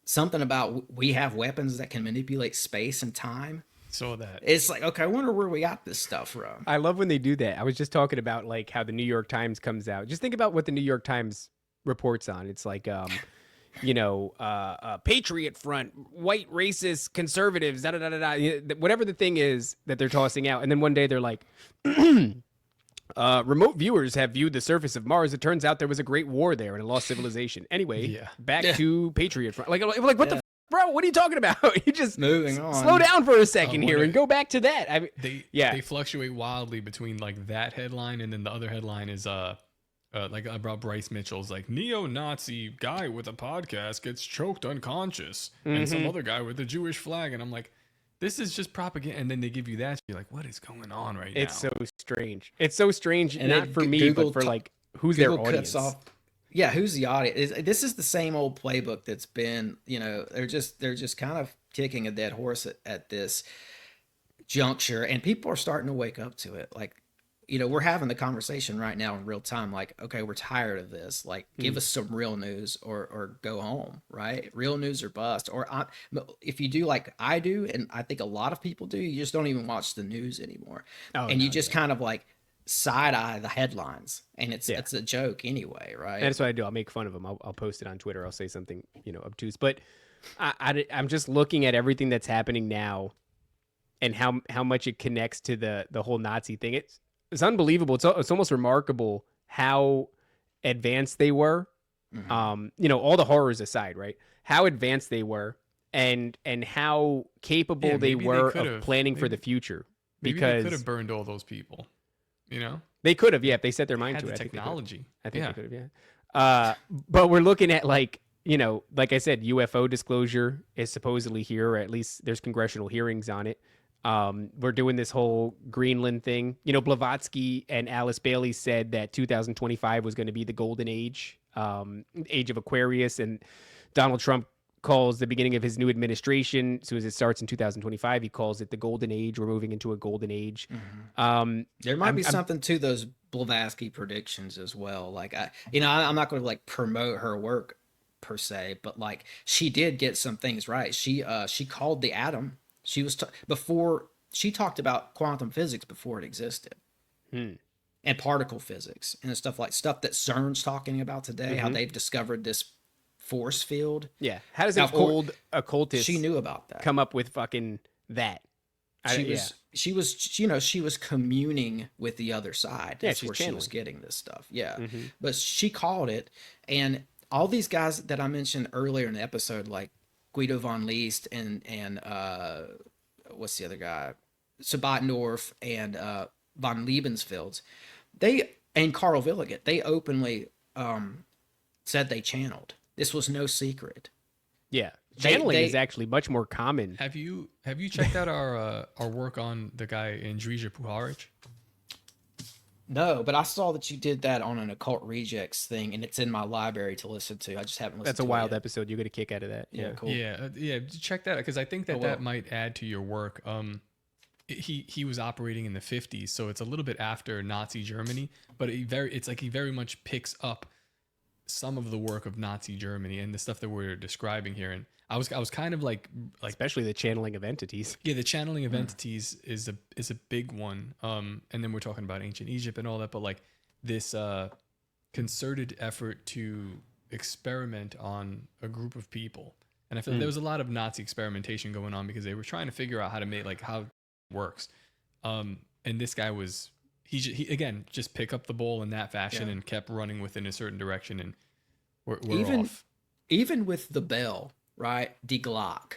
something about we have weapons that can manipulate space and time. So that it's like, okay, I wonder where we got this stuff from. I love when they do that. I was just talking about like how the New York Times comes out. Just think about what the New York Times reports on. It's like, Patriot Front, white racist conservatives, da da da da. Whatever the thing is that they're tossing out, and then one day they're like, remote viewers have viewed the surface of Mars. It turns out there was a great war there and a lost civilization. Anyway, back to Patriot Front. Like what the. Bro, what are you talking about? You just moving on. Slow down for a second here and go back to that. I mean, they fluctuate wildly between like that headline and then the other headline is like I brought Bryce Mitchell's like neo-Nazi guy with a podcast gets choked unconscious and some other guy with a Jewish flag, and I'm like, this is just propaganda. And then they give you that. You're like, what is going on right now? It's so strange. It's so strange, and not for me, but for like who's their audience. Yeah, who's the audience? This is the same old playbook that's been, they're just kind of kicking a dead horse at this juncture, and people are starting to wake up to it. Like, we're having the conversation right now in real time. Like, okay, we're tired of this. Like, give us some real news or go home, right? Real news or bust. Or if you do like I do, and I think a lot of people do, you just don't even watch the news anymore. You just kind of like side eye the headlines, and it's a joke anyway, right? And that's what I do. I'll make fun of them. I'll post it on Twitter. I'll say something, obtuse. But I'm just looking at everything that's happening now, and how much it connects to the whole Nazi thing. It's unbelievable. It's almost remarkable how advanced they were. All the horrors aside, right? How advanced they were, and how capable they were of planning for the future. Because they could have burned all those people. They could have, if they set their mind to the it. Technology. I think they could have, but we're looking at like I said, UFO disclosure is supposedly here, or at least there's congressional hearings on it. We're doing this whole Greenland thing. Blavatsky and Alice Bailey said that 2025 was going to be the golden age, age of Aquarius, and Donald Trump calls the beginning of his new administration, as soon as it starts in 2025, he calls it the golden age. We're moving into a golden age. There might be something to those Blavatsky predictions as well. Like, I'm not going to like promote her work per se, but like she did get some things right. She called the atom. She was before she talked about quantum physics before it existed, and particle physics and stuff that CERN's talking about today. How they've discovered this force field. Yeah. How does an old occultist she knew about that come up with fucking that? She was communing with the other side. That's where she was getting this stuff. Yeah. But she called it, and all these guys that I mentioned earlier in the episode, like Guido von List and what's the other guy? Sabatendorf and von Liebensfeld, and Carl Williget, they openly said they channeled. This was no secret. Yeah, channeling is actually much more common. Have you checked out our work on the guy Andrija Puharic? No, but I saw that you did that on an Occult Rejects thing, and it's in my library to listen to. I just haven't listened to it. That's a wild episode. You're going to kick out of that. Yeah, cool. Yeah, check that out, because I think that might add to your work. He was operating in the 50s, so it's a little bit after Nazi Germany, but he very much picks up some of the work of Nazi Germany and the stuff that we're describing here. And I was kind of like especially the channeling of entities. Yeah, the channeling of entities is a big one. And then we're talking about ancient Egypt and all that, but like this concerted effort to experiment on a group of people. And I feel like there was a lot of Nazi experimentation going on because they were trying to figure out how to make, like, how it works. And this guy was, he again, just pick up the ball in that fashion and kept running within a certain direction. And we're off. Even with the bell, right? Die Glock.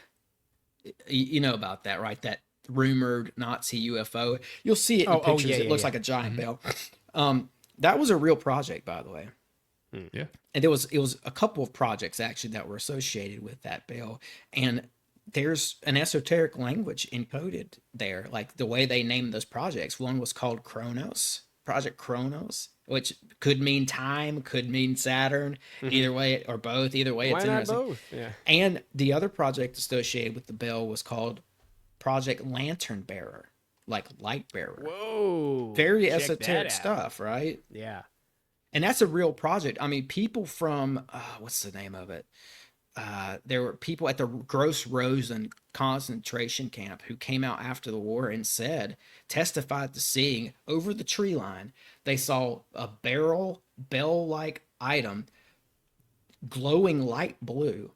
You know about that, right? That rumored Nazi UFO. You'll see it in pictures. It looks like a giant bell. That was a real project, by the way. Yeah. And it was a couple of projects actually that were associated with that bell. And there's an esoteric language encoded there, like the way they named those projects. One was called Project Kronos, which could mean time, could mean Saturn, either way, or both. Either way, it's interesting. Why not both? Yeah. And the other project associated with the bell was called Project Lantern Bearer, like light bearer. Whoa. Very esoteric stuff, right? Yeah. And that's a real project. I mean, people from, what's the name of it? There were people at the Gross Rosen concentration camp who came out after the war and testified to seeing over the tree line, they saw a bell-like item, glowing light blue,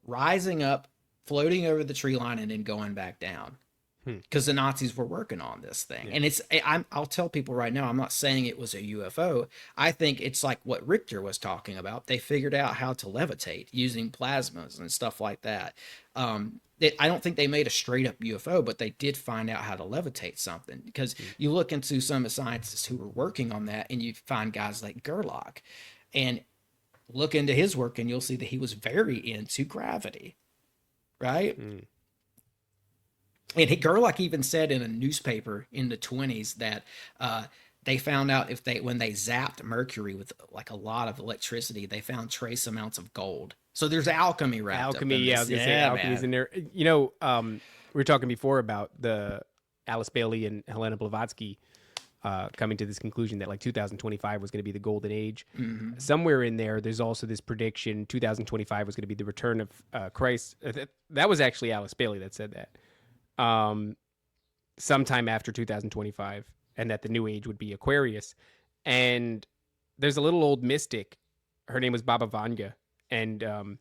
rising up, floating over the tree line, and then going back down. Because the Nazis were working on this thing. Yeah. And I'll tell people right now, I'm not saying it was a UFO. I think it's like what Richter was talking about. They figured out how to levitate using plasmas and stuff like that. I don't think they made a straight up UFO, but they did find out how to levitate something. Because you look into some of the scientists who were working on that, and you find guys like Gerlach. And look into his work, and you'll see that he was very into gravity. Right? And Gerlach even said in a newspaper in the 1920s that they found out when they zapped Mercury with like a lot of electricity, they found trace amounts of gold. So there's alchemy wrapped up in this. I was gonna say alchemy's in there. You know, we were talking before about the Alice Bailey and Helena Blavatsky coming to this conclusion that like 2025 was going to be the golden age. Mm-hmm. Somewhere in there, there's also this prediction 2025 was going to be the return of Christ. That was actually Alice Bailey that said that. Sometime after 2025, and that the new age would be Aquarius. And there's a little old mystic. Her name was Baba Vanga, and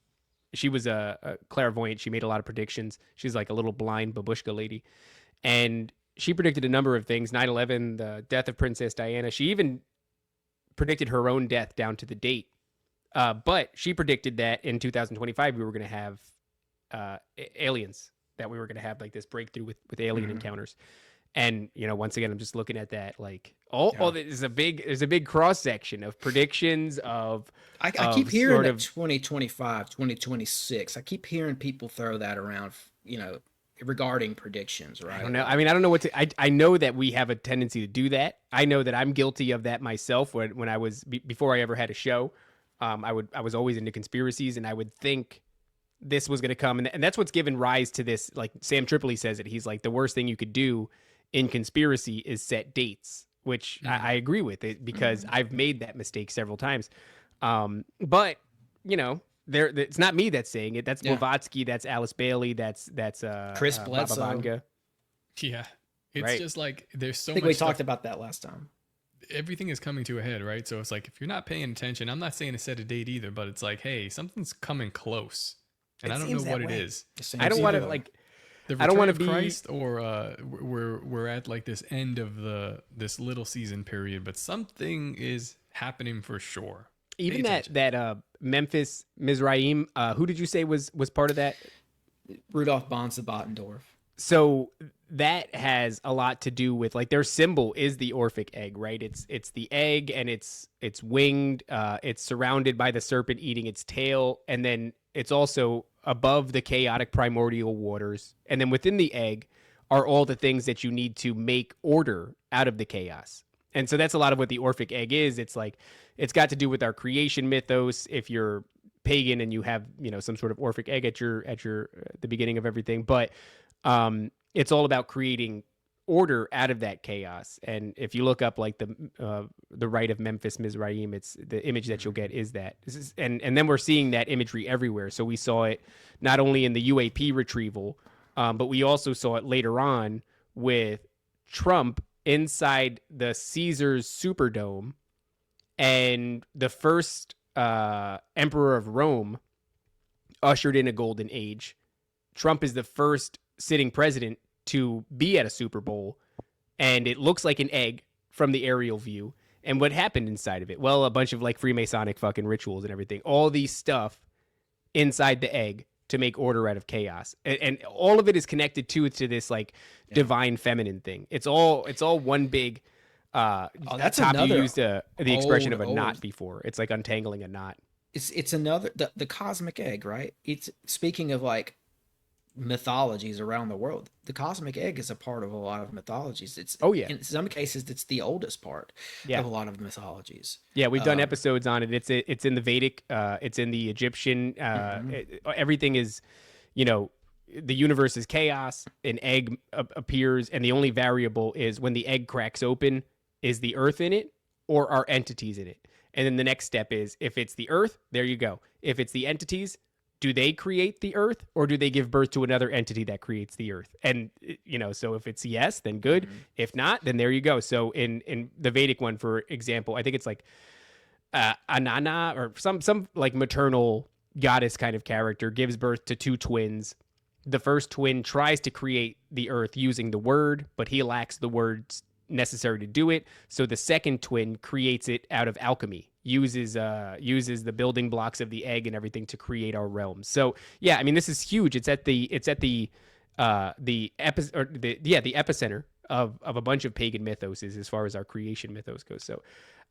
she was a clairvoyant. She made a lot of predictions. She's like a little blind babushka lady, and she predicted a number of things: 9/11, the death of Princess Diana. She even predicted her own death down to the date. But she predicted that in 2025 we were going to have aliens, that we were going to have like this breakthrough with alien encounters. And, you know, once again, I'm just looking at that, like there's a big cross section of predictions of, I keep hearing that 2025, 2026. I keep hearing people throw that around, you know, regarding predictions, right? I don't know. I mean, I don't know what to, I know that we have a tendency to do that. I know that I'm guilty of that myself when I was, before I ever had a show, I was always into conspiracies, and I would think this was going to come. And that's what's given rise to this. Like Sam Tripoli says it. He's like, the worst thing you could do in conspiracy is set dates, which I agree with it, because I've made that mistake several times. But you know, it's not me that's saying it. That's Blavatsky. That's Alice Bailey. That's Chris Bledsoe. Baba Vanga. Yeah. It's Right. just like there's so I think much we stuff. talked about that last time. Everything is coming to a head, right? So it's like, if you're not paying attention, I'm not saying to set a date either, but it's like, hey, something's coming close, and It I don't seems know what that it way. is. I don't want to like. The I don't want to return be of Christ, or we're at like this end of this little season period, but something is happening for sure. Even that Memphis Mizraim. Who did you say was part of that? Rudolf Bonza Bottendorf. So that has a lot to do with, like, their symbol is the Orphic egg, right? It's the egg, and it's winged. It's surrounded by the serpent eating its tail, and then it's also above the chaotic primordial waters. And then within the egg are all the things that you need to make order out of the chaos. And so that's a lot of what the Orphic egg is. It's like, it's got to do with our creation mythos. If you're pagan and you have, you know, some sort of Orphic egg at the beginning of everything, but it's all about creating order out of that chaos. And if you look up like the rite of Memphis Mizraim, it's the image that you'll get is that. And then we're seeing that imagery everywhere. So we saw it not only in the UAP retrieval, but we also saw it later on with Trump inside the Caesars Superdome, and the first emperor of Rome ushered in a golden age. Trump is the first sitting president to be at a Super Bowl, and it looks like an egg from the aerial view. And what happened inside of it? Well, a bunch of like Freemasonic fucking rituals and everything. All these stuff inside the egg to make order out of chaos, and all of it is connected to this like divine feminine thing. It's all one big. That's Top, another. you used the expression of a old- knot before. It's like untangling a knot. It's another the cosmic egg, right? It's speaking of like mythologies around the world. The cosmic egg is a part of a lot of mythologies. It's in some cases it's the oldest part of a lot of mythologies. Yeah, we've done episodes on it. It's in the Vedic, it's in the Egyptian. Everything is, you know, the universe is chaos. An egg appears, and the only variable is when the egg cracks open, is the earth in it or are entities in it? And then the next step is, if it's the earth, there you go. If it's the entities, do they create the earth, or do they give birth to another entity that creates the earth? And, you know, so if it's yes, then good. If not, then there you go. So in the Vedic one, for example, I think it's like Anana, or some like maternal goddess kind of character, gives birth to two twins. The first twin tries to create the earth using the word, but he lacks the words necessary to do it. So the second twin creates it out of alchemy, uses the building blocks of the egg and everything to create our realms. So yeah, I mean, this is huge. It's at the epicenter of a bunch of pagan mythos as far as our creation mythos goes. So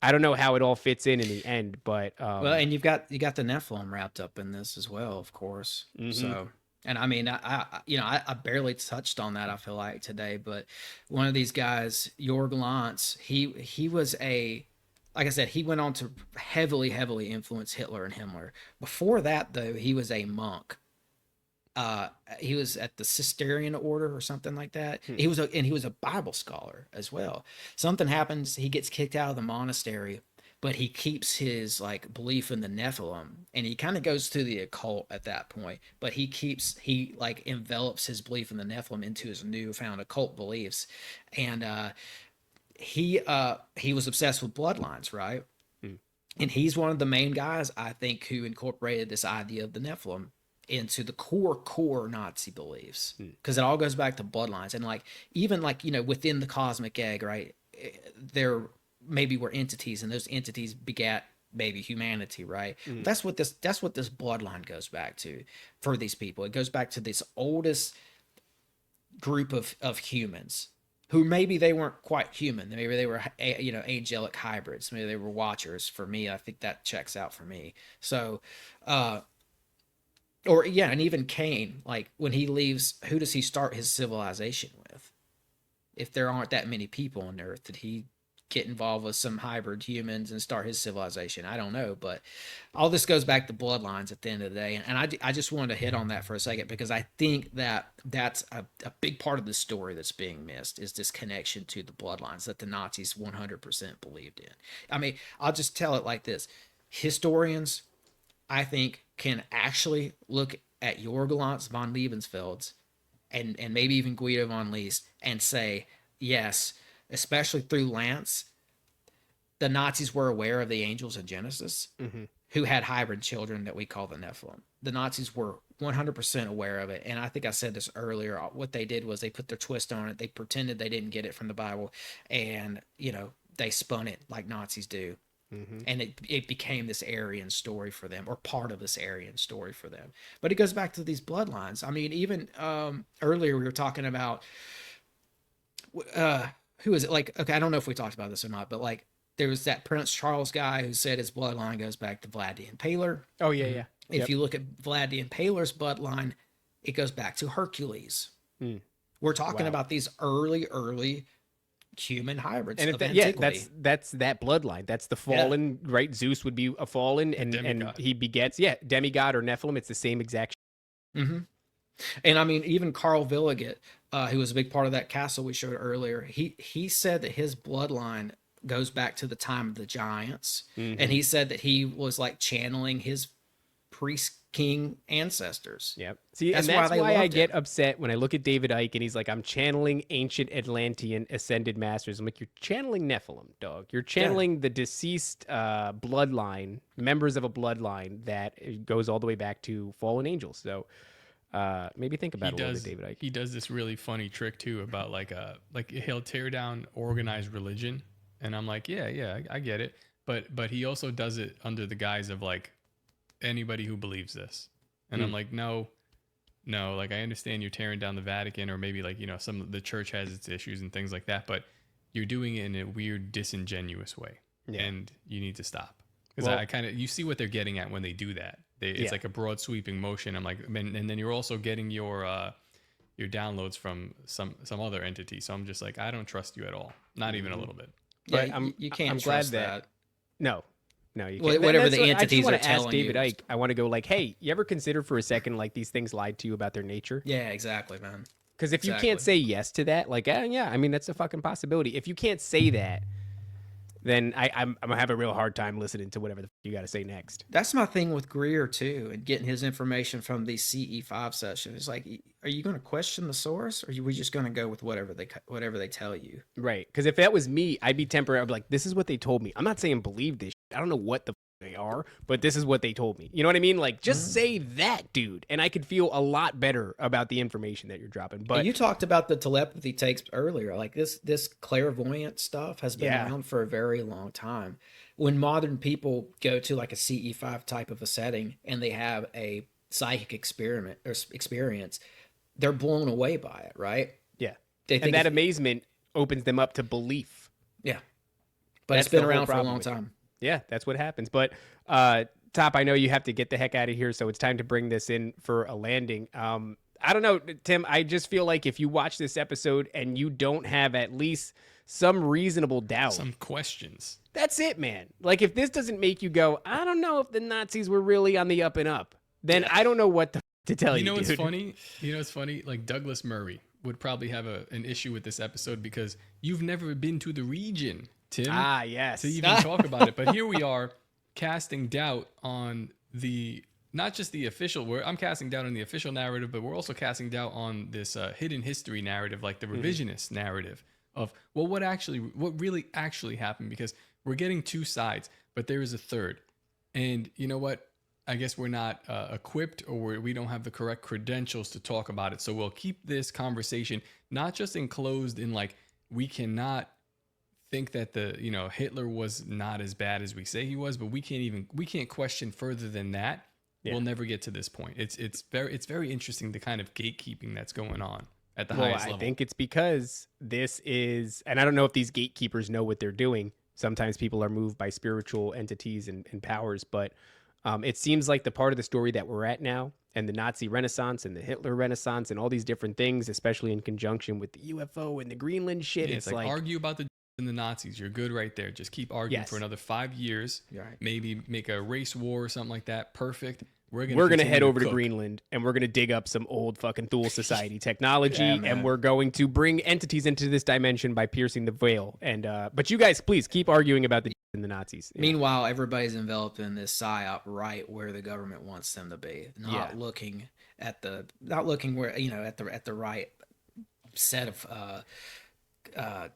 I don't know how it all fits in the end, but well, and you got the Nephilim wrapped up in this as well, of course. So And I mean, I barely touched on that, I feel like, today, but one of these guys, Jorg Lantz, he was like I said, he went on to heavily influence Hitler and Himmler. Before that, though, he was a monk. He was at the Cistercian order or something like that. He was a Bible scholar as well. Something happens, he gets kicked out of the monastery, but he keeps his like belief in the Nephilim, and he kind of goes to the occult at that point. But he like envelops his belief in the Nephilim into his newfound occult beliefs, and he was obsessed with bloodlines, right? And he's one of the main guys, I think, who incorporated this idea of the Nephilim into the core Nazi beliefs, because it all goes back to bloodlines. And like, even like, within the cosmic egg, right, there maybe were entities, and those entities begat maybe humanity, right? That's what this bloodline goes back to for these people. It goes back to this oldest group of humans who maybe they weren't quite human. Maybe they were, angelic hybrids. Maybe they were watchers. For me, I think that checks out for me. So, and even Cain, like when he leaves, who does he start his civilization with? If there aren't that many people on Earth, did he get involved with some hybrid humans and start his civilization? I don't know, but all this goes back to bloodlines at the end of the day. And I just wanted to hit on that for a second, because I think that that's a big part of the story that's being missed, is this connection to the bloodlines that the Nazis 100% believed in. I mean, I'll just tell it like this. Historians, I think, can actually look at Jorg Lantz von Lebensfeld's and maybe even Guido von List and say, yes, especially through Lance, the Nazis were aware of the angels in Genesis, who had hybrid children that we call the Nephilim. The Nazis were 100% aware of it. And I think I said this earlier. What they did was they put their twist on it. They pretended they didn't get it from the Bible, and, they spun it like Nazis do. And it became this Aryan story for them, or part of this Aryan story for them. But it goes back to these bloodlines. I mean, even earlier we were talking about, who is it? Like, okay, I don't know if we talked about this or not, but like there was that Prince Charles guy who said his bloodline goes back to Vlad the Impaler. Oh, yeah. If you look at Vlad the Impaler's bloodline, it goes back to Hercules. We're talking about these early human hybrids of antiquity. that's that bloodline. That's the fallen, right? Zeus would be a fallen, and he begets, demigod or Nephilim. It's the same exact. And I mean, even Carl Villiget, who was a big part of that castle we showed earlier, he said that his bloodline goes back to the time of the giants, and he said that he was like channeling his priest king ancestors. Yep. See, that's why I get upset when I look at David Icke and he's like, I'm channeling ancient Atlantean ascended masters. I'm like, you're channeling Nephilim, dog. You're channeling the deceased bloodline, members of a bloodline that goes all the way back to fallen angels. So maybe think about it a little bit, David Icke. He does this really funny trick too about like he'll tear down organized religion, and I'm like, yeah, I get it, but he also does it under the guise of like anybody who believes this, and I'm like, no, like I understand you're tearing down the Vatican, or maybe like some of the church has its issues and things like that, but you're doing it in a weird disingenuous way, and you need to stop, because you see what they're getting at when they do that. It's like a broad sweeping motion. I'm like, and then you're also getting your downloads from some other entity. So I'm just like, I don't trust you at all, not even a little bit. But you can't trust that. No, you can't. Whatever the entities are telling you. I just want to ask David Icke. I want to go like, hey, you ever consider for a second like these things lied to you about their nature? Yeah, exactly, man. Because if you can't say yes to that, like, I mean, that's a fucking possibility. If you can't say that, then I'm gonna have a real hard time listening to whatever you got to say next. That's my thing with Greer too, and getting his information from these CE5 sessions. It's like, are you going to question the source, or are we just going to go with whatever they tell you? Right. Because if that was me, I'd be temporary. I'd be like, this is what they told me. I'm not saying believe this. I don't know what the they are, but this is what they told me. You know what I mean? Like, just say that, dude, and I could feel a lot better about the information that you're dropping. But you talked about the telepathy tapes earlier. Like this clairvoyant stuff has been around for a very long time. When modern people go to like a CE5 type of a setting and they have a psychic experience, they're blown away by it, right? Yeah. And that amazement opens them up to belief. Yeah. But it's been around for a long time. Yeah, that's what happens. But Top, I know you have to get the heck out of here, so it's time to bring this in for a landing. I don't know, Tim, I just feel like if you watch this episode and you don't have at least some reasonable doubt, some questions, that's it, man. Like, if this doesn't make you go, I don't know if the Nazis were really on the up and up, then I don't know what to tell you. You know what's dude. funny? You know what's funny? Like, Douglas Murray would probably have an issue with this episode because you've never been to the region, Tim. Ah, yes. To even talk about it. But here we are casting doubt on not just the official, I'm casting doubt on the official narrative, but we're also casting doubt on this hidden history narrative, like the revisionist narrative of, well, what really actually happened, because we're getting two sides, but there is a third. And you know what? I guess we're not equipped, or we don't have the correct credentials to talk about it. So we'll keep this conversation not just enclosed in like, we cannot think that Hitler was not as bad as we say he was, but we can't question further than that. Yeah. We'll never get to this point. It's very interesting, the kind of gatekeeping that's going on at the highest level. I think it's because this is, and I don't know if these gatekeepers know what they're doing. Sometimes people are moved by spiritual entities and powers, but it seems like the part of the story that we're at now, and the Nazi Renaissance and the Hitler Renaissance and all these different things, especially in conjunction with the UFO and the Greenland shit. Yeah, it's like argue about the and the Nazis. You're good right there. Just keep arguing for another 5 years. Right. Maybe make a race war or something like that. Perfect. We're gonna head over to Greenland, and we're gonna dig up some old fucking Thule Society technology, and we're going to bring entities into this dimension by piercing the veil. And but you guys, please keep arguing about the and the Nazis. Yeah. Meanwhile, everybody's enveloped in this psyop right where the government wants them to be, not looking where at the right set of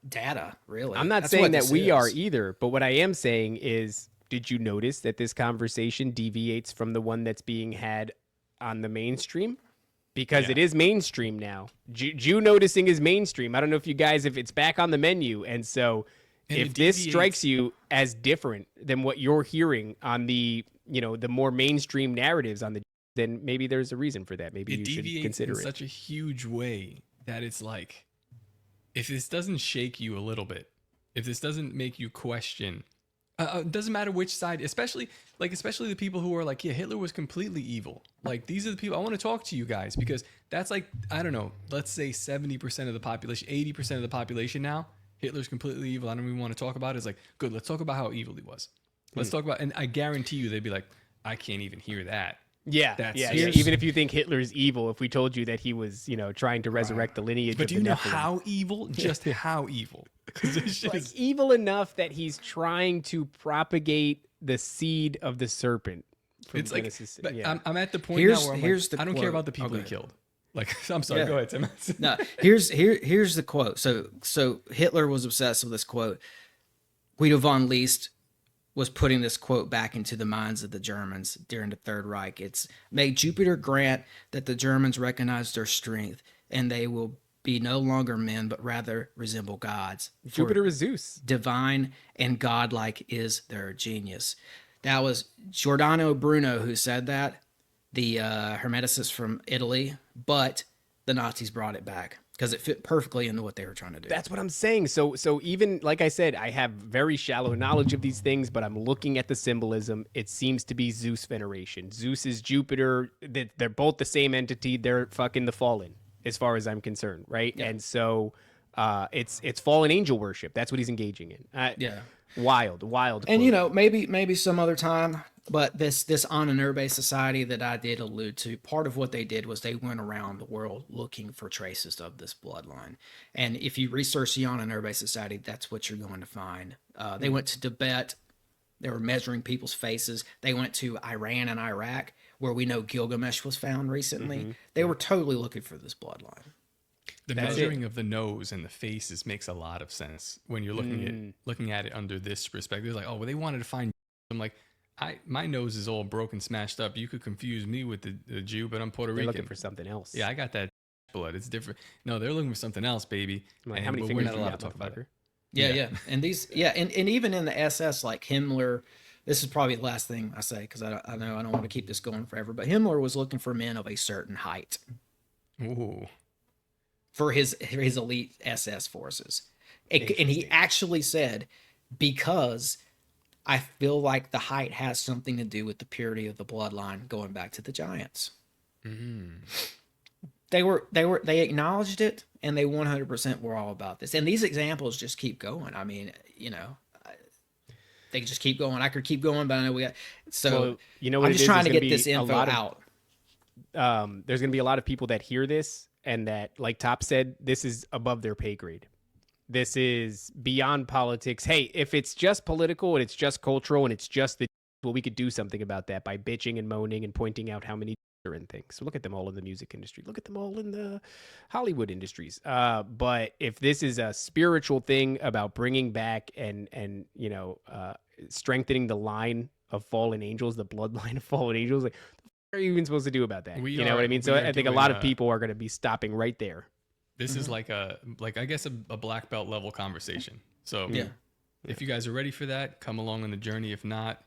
data. Really, I'm not saying that we are either, but what I am saying is, did you notice that this conversation deviates from the one that's being had on the mainstream? Because it is mainstream now. Jew noticing is mainstream. I don't know if it's back on the menu. And so if this strikes you as different than what you're hearing on the more mainstream narratives on the, then maybe there's a reason for that. Maybe you should consider it. In such a huge way that it's like, if this doesn't shake you a little bit, if this doesn't make you question, it doesn't matter which side, especially the people who are like, yeah, Hitler was completely evil. Like, these are the people I want to talk to you guys, because that's like, I don't know, let's say 70% of the population, 80% of the population now, Hitler's completely evil. I don't even want to talk about it. It's like, good, let's talk about how evil he was. Let's talk about, and I guarantee you they'd be like, I can't even hear that. Yeah, even if you think Hitler's evil, if we told you that he was, trying to resurrect the lineage, but do you know how evil? Just how evil? Like evil enough that he's trying to propagate the seed of the serpent. It's Genesis. I'm at the point now where I don't care about the people he killed. Like, I'm sorry, go ahead, Tim. No, here's the quote. So Hitler was obsessed with this quote. Guido von List was putting this quote back into the minds of the Germans during the Third Reich. It's, may Jupiter grant that the Germans recognize their strength, and they will be no longer men, but rather resemble gods. Jupiter is Zeus. Divine and godlike is their genius. That was Giordano Bruno who said that, the Hermeticist from Italy, but the Nazis brought it back because it fit perfectly into what they were trying to do. That's what I'm saying. So even, like I said, I have very shallow knowledge of these things, but I'm looking at the symbolism. It seems to be Zeus veneration. Zeus is Jupiter. They're both the same entity. They're fucking the fallen, as far as I'm concerned, right? Yeah. And so it's fallen angel worship. That's what he's engaging in. Wild. And maybe some other time, but this Anunnaki society that I did allude to, part of what they did was they went around the world looking for traces of this bloodline. And if you research the Anunnaki society, that's what you're going to find. They went to Tibet. They were measuring people's faces. They went to Iran and Iraq, where we know Gilgamesh was found recently. Mm-hmm. They were totally looking for this bloodline. The measuring of the nose and the faces makes a lot of sense when you're looking at it under this perspective. It's like, oh, well, they wanted to find. I'm like, my nose is all broken, smashed up. You could confuse me with the Jew, but I'm Puerto Rican. They're looking for something else. Yeah, I got that blood. It's different. No, they're looking for something else, baby. Like, how many fingers? We're not allowed to talk about it. Yeah. And and even in the SS, like Himmler. This is probably the last thing I say because I know I don't want to keep this going forever. But Himmler was looking for men of a certain height. Ooh. For his elite SS forces. And he actually said, because I feel like the height has something to do with the purity of the bloodline going back to the giants. They acknowledged it, and they 100% were all about this. And these examples just keep going. I mean, you know, they just keep going. I could keep going, but I know we got. So Well, you know what I'm it just is? trying to There's get gonna this be a info lot of- out. There's going to be a lot of people that hear this and that, like Top said, this is above their pay grade. This is beyond politics. Hey, if it's just political and it's just cultural and it's just the, well, we could do something about that by bitching and moaning and pointing out how many are in things. So look at them all in the music industry. Look at them all in the Hollywood industries. But if this is a spiritual thing about bringing back and you know, strengthening the line of fallen angels, the bloodline of fallen angels, like, what are you even supposed to do about that? You know what I mean? So I think a lot of people are going to be stopping right there. This is like I guess a black belt level conversation. So if you guys are ready for that, come along on the journey. If not,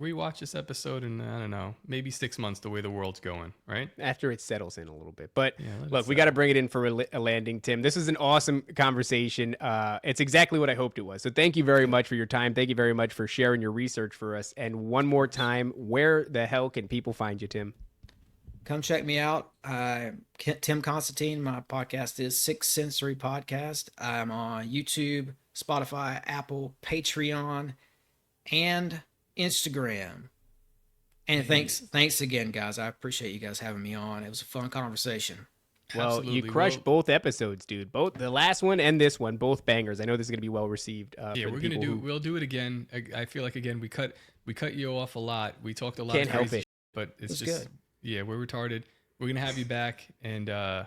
rewatch this episode in, I don't know, maybe 6 months, the way the world's going, right? After it settles in a little bit. But let look, we got to bring it in for a landing, Tim. This is an awesome conversation. It's exactly what I hoped it was. So thank you very much for your time. Thank you very much for sharing your research for us. And one more time, where the hell can people find you, Tim? Come check me out. Tim Constantine. My podcast is Sixth Sensory Podcast. I'm on YouTube, Spotify, Apple, Patreon, and Instagram. And thanks again, guys. I appreciate you guys having me on. It was a fun conversation. Well, Absolutely. you crushed both episodes, dude. Both the last one and this one, both bangers. I know this is gonna be well received. Yeah, we're gonna do. We'll do it again. I feel like again we cut you off a lot. We talked a lot. Can't of help crazy it. But it's It was just good. Yeah, we're retarded. We're gonna have you back, and it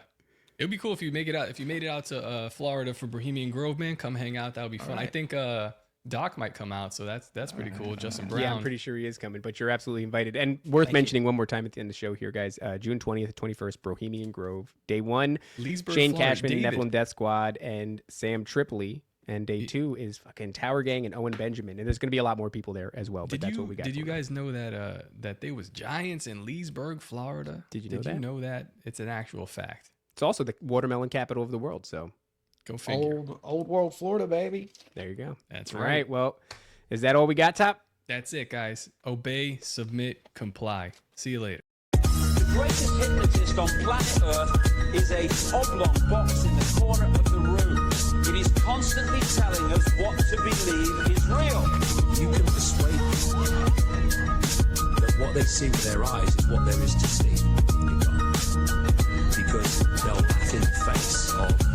would be cool if you make it out. If you made it out to Florida for Bohemian Grove, man, come hang out. That would be fun. All right. I think Doc might come out, so that's pretty cool. Justin Brown. Yeah, I'm pretty sure he is coming, but you're absolutely invited. And worth mentioning one more time at the end of the show here, guys. June 20th, 21st, Bohemian Grove. Day 1, Leesburg, Shane Florida. Cashman, David. Nephilim Death Squad, and Sam Tripoli. And day 2 is fucking Tower Gang and Owen Benjamin. And there's going to be a lot more people there as well, but that's what we got. Did you going on. guys know that there was giants in Leesburg, Florida? Did you know that? You know that? It's an actual fact. It's also the watermelon capital of the world, so Go figure. Old world Florida, baby. there you go. That's All right. right, well, is that all we got, Top? That's it, guys. Obey, submit, comply. See you later. The greatest hypnotist on planet Earth is a oblong box in the corner of the room. It is constantly telling us what to believe is real. You can persuade them that what they see with their eyes is what there is to see. You can't. Because they'll laugh in the face of